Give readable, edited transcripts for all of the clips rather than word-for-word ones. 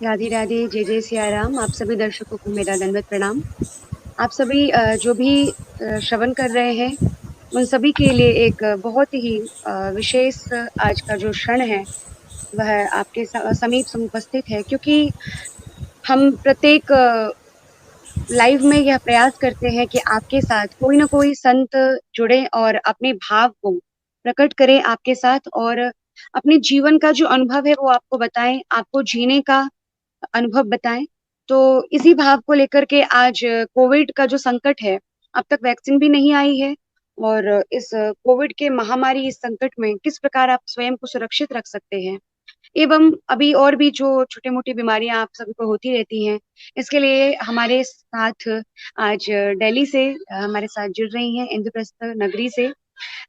राधे राधे, जय जय सिया राम। आप सभी दर्शकों को मेरा दंडवत प्रणाम। आप सभी जो भी श्रवण कर रहे हैं, उन सभी के लिए एक बहुत ही विशेष आज का जो क्षण है, वह आपके समीप समुपस्थित है, क्योंकि हम प्रत्येक लाइव में यह प्रयास करते हैं कि आपके साथ कोई ना कोई संत जुड़े और अपने भाव को प्रकट करें आपके साथ, और अपने जीवन का जो अनुभव है वो आपको बताएं, आपको जीने का अनुभव बताएं। तो इसी भाव को लेकर के आज कोविड का जो संकट है, अब तक वैक्सीन भी नहीं आई है, और इस कोविड के महामारी इस संकट में किस प्रकार आप स्वयं को सुरक्षित रख सकते हैं, एवं अभी और भी जो छोटी मोटी बीमारियां आप सभी को होती रहती हैं, इसके लिए हमारे साथ आज दिल्ली से हमारे साथ जुड़ रही हैं इंद्रप्रस्थ नगरी से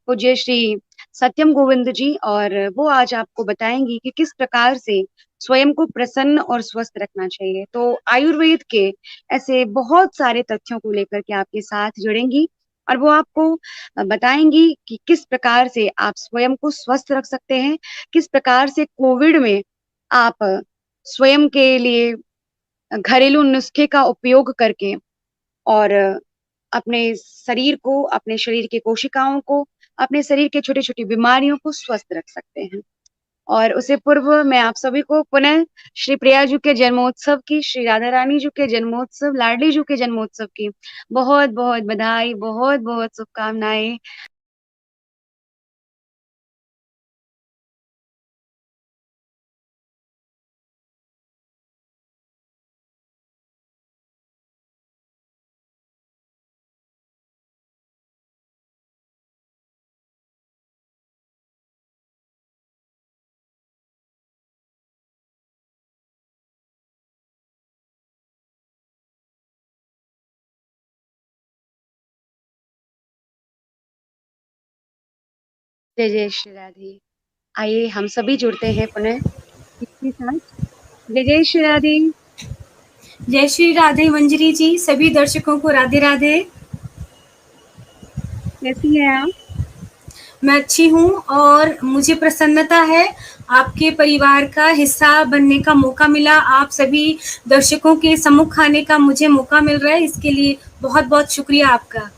पूज्य श्री सत्यम गोविंद जी, और वो आज आपको बताएंगी कि किस प्रकार से स्वयं को प्रसन्न और स्वस्थ रखना चाहिए। तो आयुर्वेद के ऐसे बहुत सारे तथ्यों को लेकर के आपके साथ जुड़ेंगी, और वो आपको बताएंगी कि किस प्रकार से आप स्वयं को स्वस्थ रख सकते हैं, किस प्रकार से कोविड में आप स्वयं के लिए घरेलू नुस्खे का उपयोग करके और अपने शरीर को, अपने शरीर की कोशिकाओं को, अपने शरीर के छोटी छोटी बीमारियों को स्वस्थ रख सकते हैं। और उससे पूर्व मैं आप सभी को पुनः श्री प्रिया जी के जन्मोत्सव की, श्री राधा रानी जी के जन्मोत्सव, लाडली जी के जन्मोत्सव की बहुत बहुत बधाई, बहुत बहुत शुभकामनाएं। जय जय श्री राधे। आइए हम सभी जुड़ते हैं पुनः इसके साथ। जय जय श्री राधे। जय श्री राधे मंजरी जी, सभी दर्शकों को राधे राधे। कैसी हैं आप? मैं अच्छी हूँ और मुझे प्रसन्नता है आपके परिवार का हिस्सा बनने का मौका मिला। आप सभी दर्शकों के सम्मुख आने का मुझे मौका मिल रहा है, इसके लिए बहुत बहुत शुक्रिया आपका।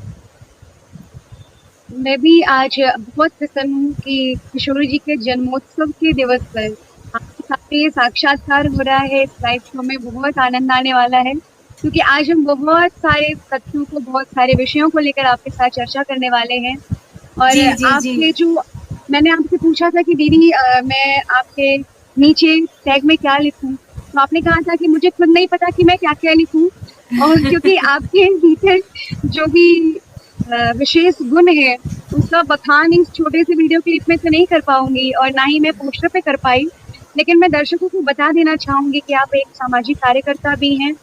मैं भी आज बहुत प्रसन्न हूँ कि किशोर जी के जन्मोत्सव के दिवस पर आपके साथ ये साक्षात्कार हो रहा है। इस लाइव शो में बहुत आनंद आने वाला है, क्योंकि आज हम बहुत सारे तथ्यों को, बहुत सारे विषयों को लेकर आपके साथ चर्चा करने वाले हैं। और जी जी जी। आपके जो, मैंने आपसे पूछा था कि दीदी मैं आपके नीचे टैग में क्या लिखूं, तो आपने कहा था कि मुझे खुद नहीं पता कि मैं क्या क्या लिखूं, और क्योंकि आपके भीतर जो भी विशेष गुण है, उसका बखान इस छोटे से वीडियो क्लिप में तो नहीं कर पाऊंगी, और ना ही मैं पोस्टर पे कर पाई। लेकिन मैं दर्शकों को बता देना चाहूंगी कि आप एक सामाजिक कार्यकर्ता भी हैं,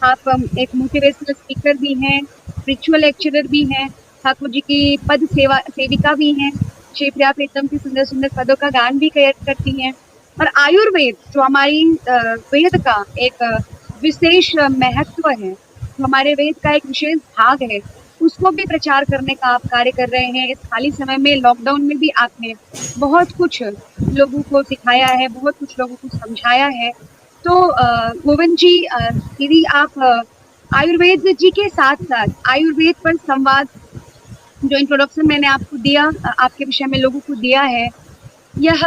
आप एक मोटिवेशनल स्पीकर भी हैं, स्पिरिचुअल लेक्चरर भी हैं, ठाकुर जी की पद सेवा सेविका भी हैं, श्री प्रिया प्रीतम की सुंदर सुंदर पदों का गान भी करती हैं, और आयुर्वेद जो हमारी वेद का एक विशेष महत्व है, जो हमारे वेद का एक विशेष भाग है, उसको भी प्रचार करने का आप कार्य कर रहे हैं। इस खाली समय में, लॉकडाउन में भी आपने बहुत कुछ लोगों को सिखाया है, बहुत कुछ लोगों को समझाया है। तो गोविंद जी, दीदी, आप आयुर्वेद जी के साथ साथ आयुर्वेद पर संवाद, जो इंट्रोडक्शन मैंने आपको दिया, आपके विषय में लोगों को दिया है, यह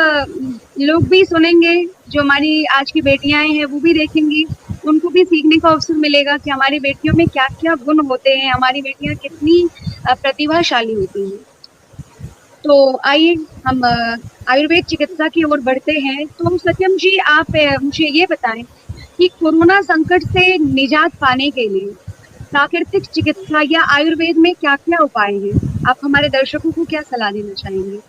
लोग भी सुनेंगे, जो हमारी आज की बेटियां हैं वो भी देखेंगी, उनको भी सीखने का अवसर मिलेगा कि हमारी बेटियों में क्या क्या गुण होते हैं, हमारी बेटियां कितनी प्रतिभाशाली होती हैं। तो आइए हम आयुर्वेद चिकित्सा की ओर बढ़ते हैं। तो सत्यम जी, आप मुझे ये बताएं कि कोरोना संकट से निजात पाने के लिए प्राकृतिक चिकित्सा या आयुर्वेद में क्या क्या उपाय हैं? आप हमारे दर्शकों को क्या सलाह देना चाहेंगे?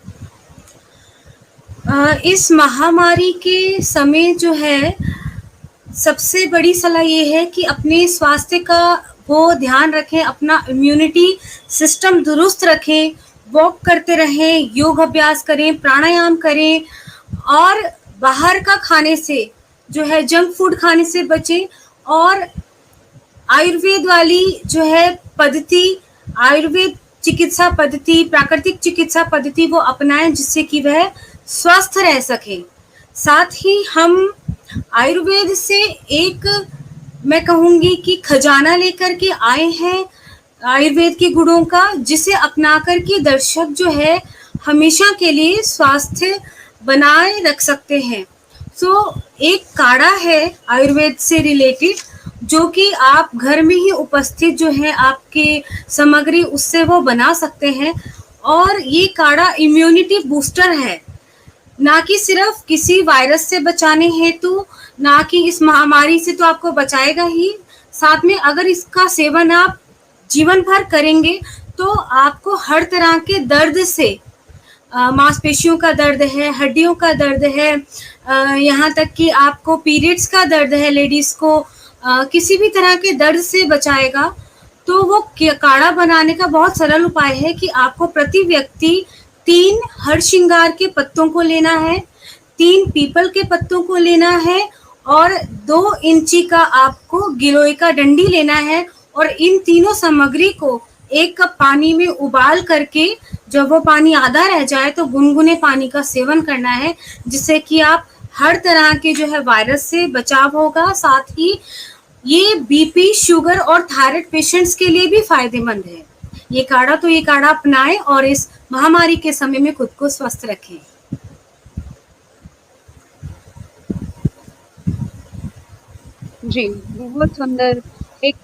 इस महामारी के समय जो है, सबसे बड़ी सलाह ये है कि अपने स्वास्थ्य का वो ध्यान रखें, अपना इम्यूनिटी सिस्टम दुरुस्त रखें, वॉक करते रहें, योग अभ्यास करें, प्राणायाम करें, और बाहर का खाने से जो है, जंक फूड खाने से बचें, और आयुर्वेद वाली जो है पद्धति, आयुर्वेद चिकित्सा पद्धति, प्राकृतिक चिकित्सा पद्धति वो अपनाएं, जिससे कि वह स्वस्थ रह सके। साथ ही हम आयुर्वेद से एक मैं कहूँगी कि खजाना लेकर के आए हैं आयुर्वेद के गुणों का, जिसे अपना कर के दर्शक जो है हमेशा के लिए स्वास्थ्य बनाए रख सकते हैं। एक काढ़ा है आयुर्वेद से रिलेटेड, जो कि आप घर में ही उपस्थित जो है आपके सामग्री उससे वो बना सकते हैं। और ये काढ़ा इम्यूनिटी बूस्टर है, ना कि सिर्फ किसी वायरस से बचाने हेतु, ना कि इस महामारी से तो आपको बचाएगा ही, साथ में अगर इसका सेवन आप जीवन भर करेंगे तो आपको हर तरह के दर्द से, मांसपेशियों का दर्द है, हड्डियों का दर्द है, यहाँ तक कि आपको पीरियड्स का दर्द है लेडीज को, किसी भी तरह के दर्द से बचाएगा। तो वो काढ़ा बनाने का बहुत सरल उपाय है कि आपको प्रति व्यक्ति 3 हरसिंगार के पत्तों को लेना है, 3 पीपल के पत्तों को लेना है और 2 इंची का आपको गिलोय का डंडी लेना है। और इन तीनों सामग्री को 1 कप पानी में उबाल करके जब वो पानी आधा रह जाए तो गुनगुने पानी का सेवन करना है, जिससे कि आप हर तरह के जो है वायरस से बचाव होगा। साथ ही ये बीपी, शुगर और थायराइड पेशेंट्स के लिए भी फायदेमंद है ये काढ़ा अपनाएं और इस महामारी के समय में खुद को स्वस्थ रखें। जी, बहुत सुंदर एक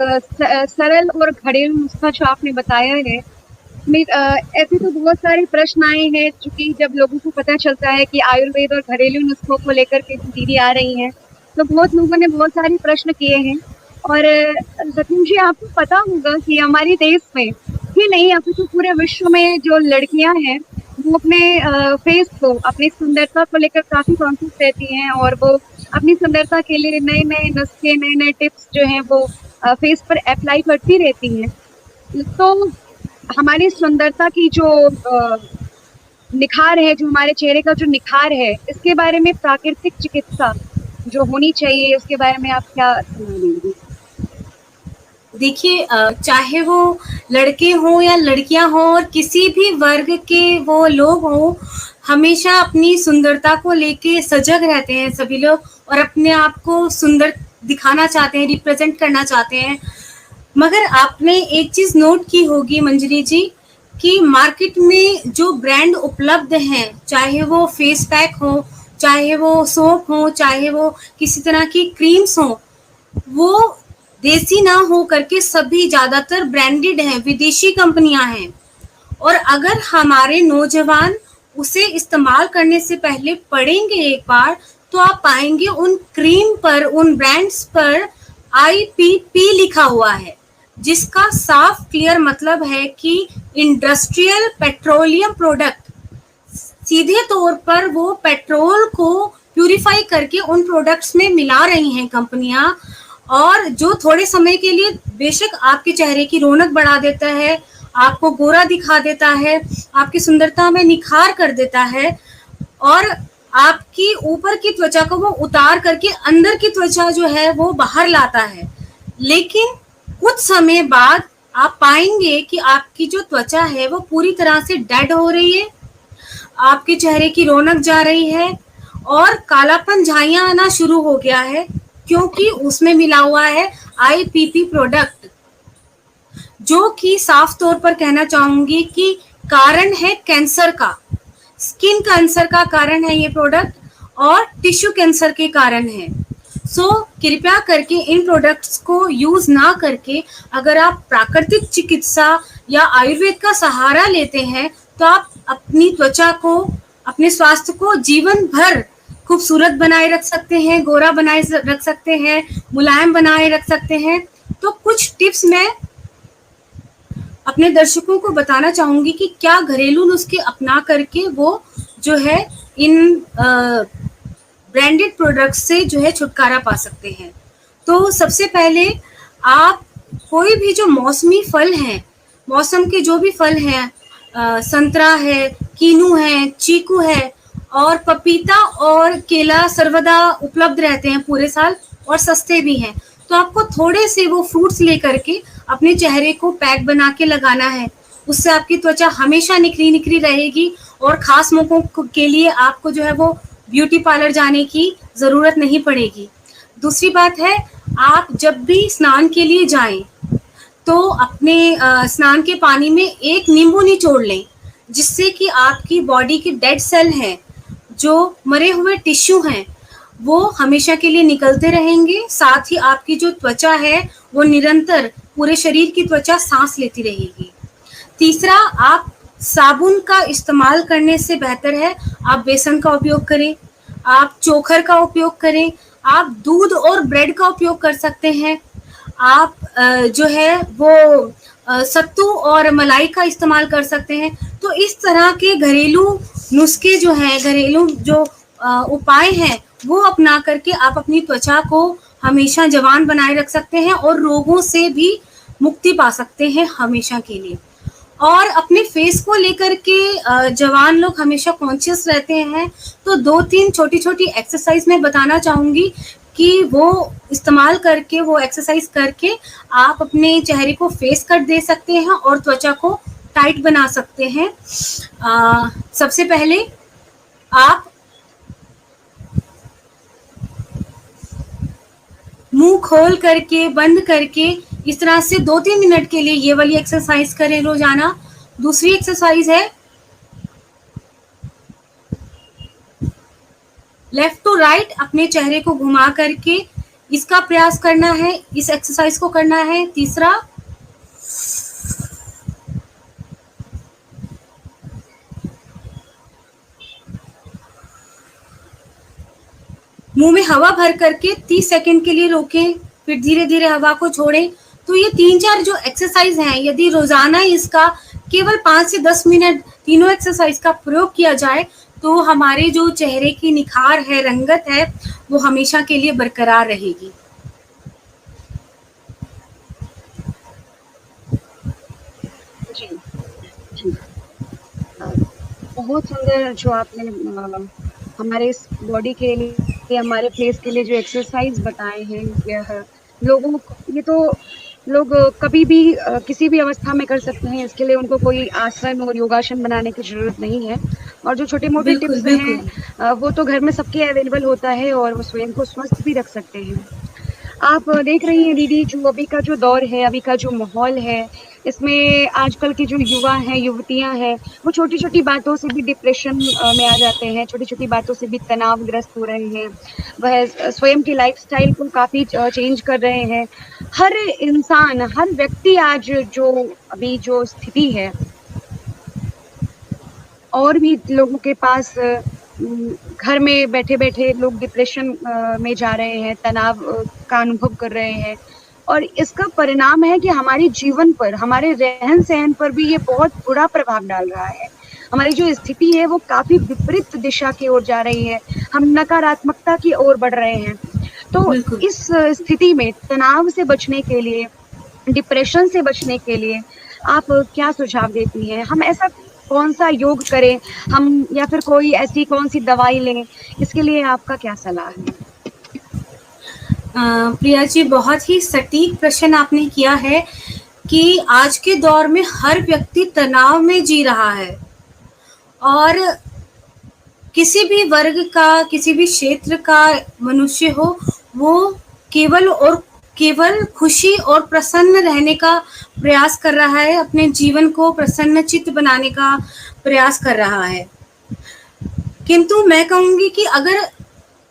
सरल और घरेलू नुस्खा जो आपने बताया है। ऐसे तो बहुत सारे प्रश्न आए हैं, चूंकि जब लोगों को पता चलता है कि आयुर्वेद और घरेलू नुस्खों को लेकर के दीदी आ रही हैं, तो बहुत लोगों ने बहुत सारे प्रश्न किए हैं। और सतीश जी, आपको पता होगा कि हमारे देश में ही नहीं, अभी तो पूरे विश्व में जो लड़कियां हैं वो अपने फेस को, अपनी सुंदरता को लेकर काफी कॉन्शियस रहती हैं और वो अपनी सुंदरता के लिए नए नए नुस्खे, नए नए टिप्स जो हैं वो फेस पर अप्लाई करती रहती हैं। तो हमारी सुंदरता की जो निखार है, जो हमारे चेहरे का जो निखार है, इसके बारे में प्राकृतिक चिकित्सा जो होनी चाहिए, उसके बारे में आप क्या सलाह देंगी? देखिए, चाहे वो लड़के हों या लड़कियां हों और किसी भी वर्ग के वो लोग हों, हमेशा अपनी सुंदरता को लेके सजग रहते हैं सभी लोग और अपने आप को सुंदर दिखाना चाहते हैं, रिप्रेजेंट करना चाहते हैं। मगर आपने एक चीज नोट की होगी मंजरी जी, कि मार्केट में जो ब्रांड उपलब्ध हैं, चाहे वो फेस पैक हो, चाहे वो सोप हो, चाहे वो किसी तरह की क्रीम्स हो, वो देसी ना हो करके सभी ज्यादातर ब्रांडेड हैं, विदेशी कंपनियां हैं। और अगर हमारे नौजवान उसे इस्तेमाल करने से पहले पढ़ेंगे एक बार, तो आप पाएंगे उन क्रीम पर, उन ब्रांड्स पर IPP लिखा हुआ है, जिसका साफ क्लियर मतलब है कि इंडस्ट्रियल पेट्रोलियम प्रोडक्ट। सीधे तौर पर वो पेट्रोल को प्यूरिफाई करके उन प्रोडक्ट्स में मिला रही हैं कंपनियां, और जो थोड़े समय के लिए बेशक आपके चेहरे की रौनक बढ़ा देता है, आपको गोरा दिखा देता है, आपकी सुंदरता में निखार कर देता है और आपकी ऊपर की त्वचा को वो उतार करके अंदर की त्वचा जो है वो बाहर लाता है। लेकिन कुछ समय बाद आप पाएंगे कि आपकी जो त्वचा है वो पूरी तरह से डेड हो रही है, आपके चेहरे की रौनक जा रही है और कालापन, झाइयां आना शुरू हो गया है, क्योंकि उसमें मिला हुआ है IPP प्रोडक्ट, जो कि साफ तौर पर कहना चाहूंगी कि कारण है कैंसर का, स्किन कैंसर का कारण है ये प्रोडक्ट और टिश्यू कैंसर के कारण है। कृपया करके इन प्रोडक्ट्स को यूज ना करके, अगर आप प्राकृतिक चिकित्सा या आयुर्वेद का सहारा लेते हैं, तो आप अपनी त्वचा को, अपने स्वास्थ्य को जीवन भर खूबसूरत बनाए रख सकते हैं, गोरा बनाए रख सकते हैं, मुलायम बनाए रख सकते हैं। तो कुछ टिप्स मैं अपने दर्शकों को बताना चाहूंगी कि क्या घरेलू नुस्खे अपना करके वो जो है इन ब्रांडेड प्रोडक्ट्स से जो है छुटकारा पा सकते हैं। तो सबसे पहले आप कोई भी जो मौसमी फल हैं, मौसम के जो भी फल हैं, संतरा है, कीनू है, चीकू है और पपीता और केला सर्वदा उपलब्ध रहते हैं पूरे साल और सस्ते भी हैं। तो आपको थोड़े से वो फ्रूट्स लेकर के अपने चेहरे को पैक बना के लगाना है, उससे आपकी त्वचा हमेशा निखरी निखरी रहेगी और खास मौकों के लिए आपको जो है वो ब्यूटी पार्लर जाने की ज़रूरत नहीं पड़ेगी। दूसरी बात है, आप जब भी स्नान के लिए जाएँ, तो अपने स्नान के पानी में एक नींबू निचोड़ लें, जिससे कि आपकी बॉडी के डेड सेल हैं, जो मरे हुए टिश्यू हैं, वो हमेशा के लिए निकलते रहेंगे। साथ ही आपकी जो त्वचा है, वो निरंतर पूरे शरीर की त्वचा सांस लेती रहेगी। तीसरा, आप साबुन का इस्तेमाल करने से बेहतर है आप बेसन का उपयोग करें, आप चोखर का उपयोग करें, आप दूध और ब्रेड का उपयोग कर सकते हैं। आप जो है वो सत्तू और मलाई का इस्तेमाल कर सकते हैं। तो इस तरह के घरेलू नुस्खे जो हैं, घरेलू जो उपाय हैं, वो अपना करके आप अपनी त्वचा को हमेशा जवान बनाए रख सकते हैं और रोगों से भी मुक्ति पा सकते हैं हमेशा के लिए। और अपने फेस को लेकर के जवान लोग हमेशा कॉन्शियस रहते हैं, तो 2-3 छोटी-छोटी एक्सरसाइज मैं बताना चाहूँगी कि वो इस्तेमाल करके, वो एक्सरसाइज करके आप अपने चेहरे को फेस कट दे सकते हैं और त्वचा को टाइट बना सकते हैं। सबसे पहले आप मुंह खोल करके, बंद करके इस तरह से 2-3 मिनट के लिए ये वाली एक्सरसाइज करें रोजाना। दूसरी एक्सरसाइज है लेफ्ट टू राइट, अपने चेहरे को घुमा करके इसका प्रयास करना है, इस एक्सरसाइज को करना है। तीसरा, मुंह में हवा भर करके 30 सेकंड के लिए रोकें, फिर धीरे धीरे हवा को छोड़ें। तो ये 3-4 जो एक्सरसाइज हैं, यदि रोजाना इसका केवल 5 से 10 मिनट तीनों एक्सरसाइज का प्रयोग किया जाए, तो हमारे जो चेहरे की निखार है, रंगत है, वो हमेशा के लिए बरकरार रहेगी। जी, जी। बहुत सुंदर जो आपने हमारे इस बॉडी के लिए, हमारे फेस के लिए जो एक्सरसाइज बताए हैं, यह लोगों को, ये तो लोग कभी भी किसी भी अवस्था में कर सकते हैं। इसके लिए उनको कोई आसन और योगासन बनाने की ज़रूरत नहीं है। और जो छोटे-मोटे बिल्कुल, टिप्स बिल्कुल। हैं वो तो घर में सबके अवेलेबल होता है और वो स्वयं को स्वस्थ भी रख सकते हैं। आप देख रही हैं दीदी, जो अभी का जो दौर है, अभी का जो माहौल है, इसमें आजकल के जो युवा हैं, युवतियाँ हैं, वो छोटी-छोटी बातों से भी डिप्रेशन में आ जाते हैं, छोटी-छोटी बातों से भी तनावग्रस्त हो रहे हैं। वह स्वयं की लाइफ़स्टाइल को काफ़ी चेंज कर रहे हैं। हर इंसान, हर व्यक्ति आज जो अभी जो स्थिति है, और भी लोगों के पास घर में बैठे-बैठे लोग डिप्रेशन में जा रहे हैं, तनाव का अनुभव कर रहे हैं। और इसका परिणाम है कि हमारे जीवन पर, हमारे रहन-सहन पर भी ये बहुत बुरा प्रभाव डाल रहा है। हमारी जो स्थिति है वो काफ़ी विपरीत दिशा की ओर जा रही है, हम नकारात्मकता की ओर बढ़ रहे हैं। तो बिल्कुल। इस स्थिति में तनाव से बचने के लिए, डिप्रेशन से बचने के लिए आप क्या सुझाव देती हैं? हम ऐसा कौन-सा योग करें, हम या फिर कोई ऐसी कौन-सी दवाई लें? इसके लिए आपका क्या सलाह है? प्रिया जी, बहुत ही सटीक प्रश्न आपने किया है कि आज के दौर में हर व्यक्ति तनाव में जी रहा है और किसी भी वर्ग का, किसी भी क्षेत्र का मनुष्य हो, वो केवल और केवल खुशी और प्रसन्न रहने का प्रयास कर रहा है, अपने जीवन को प्रसन्नचित्त बनाने का प्रयास कर रहा है। किंतु मैं कहूँगी कि अगर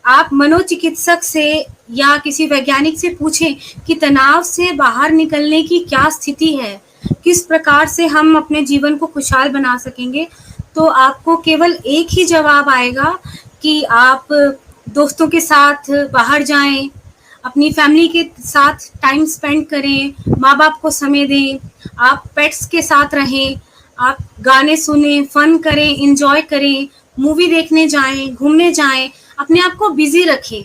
आप मनोचिकित्सक से या किसी वैज्ञानिक से पूछें कि तनाव से बाहर निकलने की क्या स्थिति है, किस प्रकार से हम अपने जीवन को खुशहाल बना सकेंगे, तो आपको केवल एक ही जवाब आएगा कि आप दोस्तों के साथ बाहर जाएं, अपनी फैमिली के साथ टाइम स्पेंड करें, माँ-बाप को समय दें, आप पेट्स के साथ रहें, आप गाने सुनें, फन करें, एन्जॉय करें, मूवी देखने जाएं, घूमने जाएं, अपने आप को बिज़ी रखें।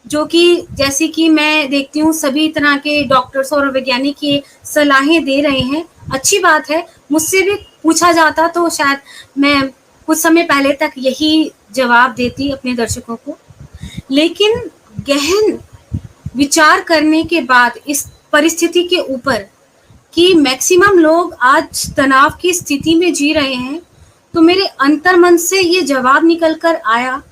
जो कि जैसे कि मैं देखती हूँ सभी तरह के डॉक्टर्स और वैज्ञानिक ये सलाहें दे रहे हैं, अच्छी बात है। मुझसे भी पूछा जाता तो शायद मैं कुछ समय पहले तक यही जवाब देती अपने दर्शकों को। लेकिन गहन विचार करने के बाद इस परिस्थिति के ऊपर कि मैक्सिमम लोग आज तनाव की स्थिति में जी रहे हैं, तो मेरे अंतर्मन से ये जवाब निकल कर आया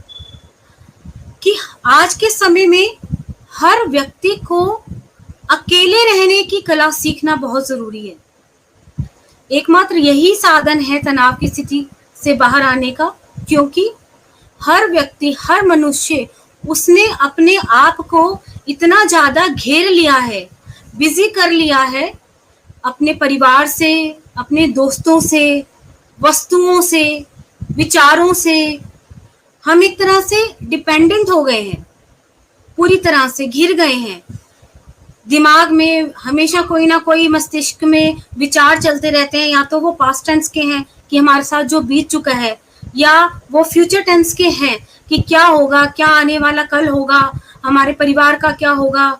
कि आज के समय में हर व्यक्ति को अकेले रहने की कला सीखना बहुत जरूरी है। एकमात्र यही साधन है तनाव की स्थिति से बाहर आने का, क्योंकि हर व्यक्ति, हर मनुष्य, उसने अपने आप को इतना ज्यादा घेर लिया है, बिजी कर लिया है अपने परिवार से, अपने दोस्तों से, वस्तुओं से, विचारों से। हम एक तरह से डिपेंडेंट हो गए हैं, पूरी तरह से घिर गए हैं। दिमाग में हमेशा कोई ना कोई मस्तिष्क में विचार चलते रहते हैं, या तो वो पास्ट टेंस के हैं कि हमारे साथ जो बीत चुका है, या वो फ्यूचर टेंस के हैं कि क्या होगा, क्या आने वाला कल होगा, हमारे परिवार का क्या होगा।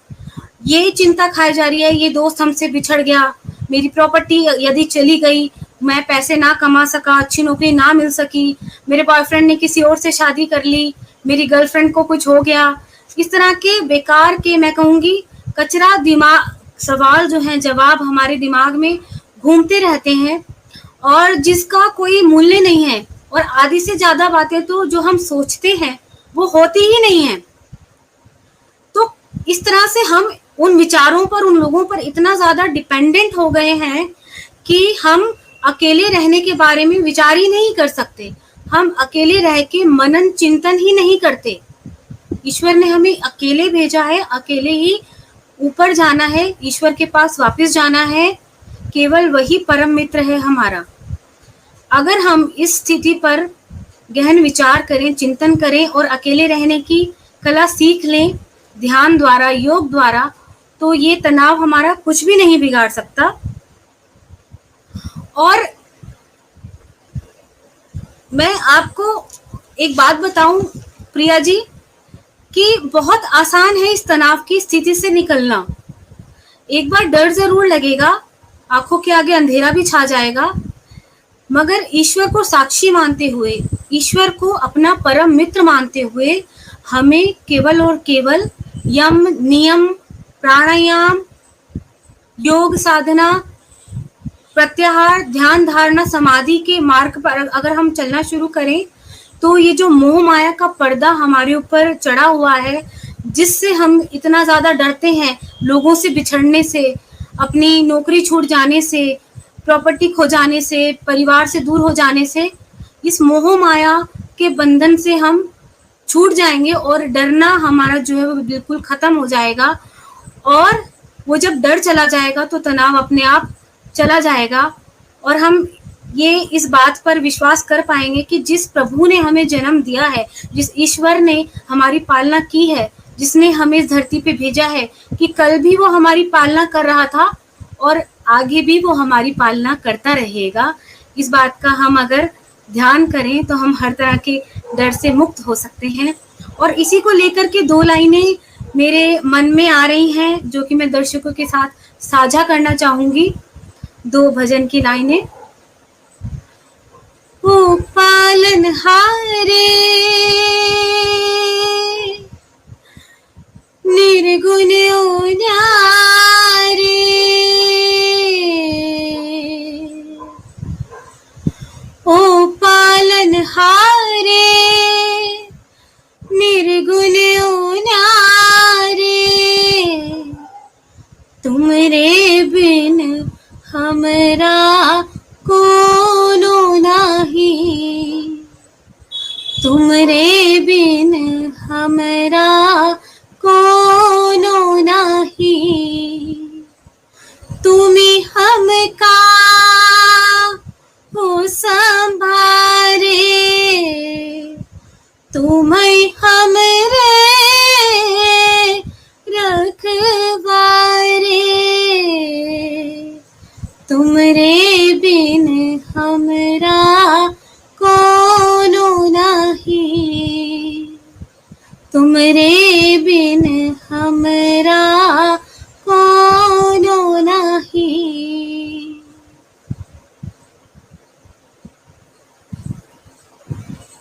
ये चिंता खाई जा रही है, ये दोस्त हमसे बिछड़ गया, मेरी प्रॉपर्टी यदि चली गई, मैं पैसे ना कमा सका, अच्छी नौकरी ना मिल सकी, मेरे बॉयफ्रेंड ने किसी और से शादी कर ली, मेरी गर्लफ्रेंड को कुछ हो गया। इस तरह के बेकार के, मैं कहूंगी कचरा दिमाग सवाल जो हैं, जवाब हमारे दिमाग में घूमते रहते हैं, और जिसका कोई मूल्य नहीं है। और आधी से ज्यादा बातें तो जो हम सोचते हैं वो होती ही नहीं है। तो इस तरह से हम उन विचारों पर, उन लोगों पर इतना ज्यादा डिपेंडेंट हो गए हैं कि हम अकेले रहने के बारे में विचार ही नहीं कर सकते। हम अकेले रह के मनन चिंतन ही नहीं करते। ईश्वर ने हमें अकेले भेजा है, अकेले ही ऊपर जाना है, ईश्वर के पास वापस जाना है। केवल वही परम मित्र है हमारा। अगर हम इस स्थिति पर गहन विचार करें, चिंतन करें और अकेले रहने की कला सीख लें ध्यान द्वारा, योग द्वारा, तो ये तनाव हमारा कुछ भी नहीं बिगाड़ सकता। और मैं आपको एक बात बताऊं प्रिया जी, कि बहुत आसान है इस तनाव की स्थिति से निकलना। एक बार डर जरूर लगेगा, आंखों के आगे अंधेरा भी छा जाएगा, मगर ईश्वर को साक्षी मानते हुए, ईश्वर को अपना परम मित्र मानते हुए, हमें केवल और केवल यम, नियम, प्राणायाम, योग साधना, प्रत्याहार, ध्यान धारणा, समाधि के मार्ग पर अगर हम चलना शुरू करें, तो ये जो मोह माया का पर्दा हमारे ऊपर चढ़ा हुआ है, जिससे हम इतना ज्यादा डरते हैं, लोगों से बिछड़ने से, अपनी नौकरी छूट जाने से, प्रॉपर्टी खो जाने से, परिवार से दूर हो जाने से, इस मोह माया के बंधन से हम छूट जाएंगे और डरना हमारा जो है वो बिल्कुल खत्म हो जाएगा। और वो जब डर चला जाएगा तो तनाव अपने आप चला जाएगा, और हम ये इस बात पर विश्वास कर पाएंगे कि जिस प्रभु ने हमें जन्म दिया है, जिस ईश्वर ने हमारी पालना की है, जिसने हमें इस धरती पे भेजा है, कि कल भी वो हमारी पालना कर रहा था और आगे भी वो हमारी पालना करता रहेगा। इस बात का हम अगर ध्यान करें तो हम हर तरह के डर से मुक्त हो सकते हैं। और इसी को लेकर के 2 लाइनें मेरे मन में आ रही हैं, जो कि मैं दर्शकों के साथ साझा करना चाहूंगी। 2 भजन की लाइनें। ओ पालनहारे निर्गुण उन्यारे, ओ पालनहारे निर्गुण उन्यारे, तुमरे बिन हमरा कोनो नाही, तुमरे बिन हमरा कोनो नाही, तुम्ही हमका हो संभारे, तुम्हें हमरे रखवारे, तुमरे बिन हमरा कोनो नाही, तुमरे बिन हमरा कोनो नाही।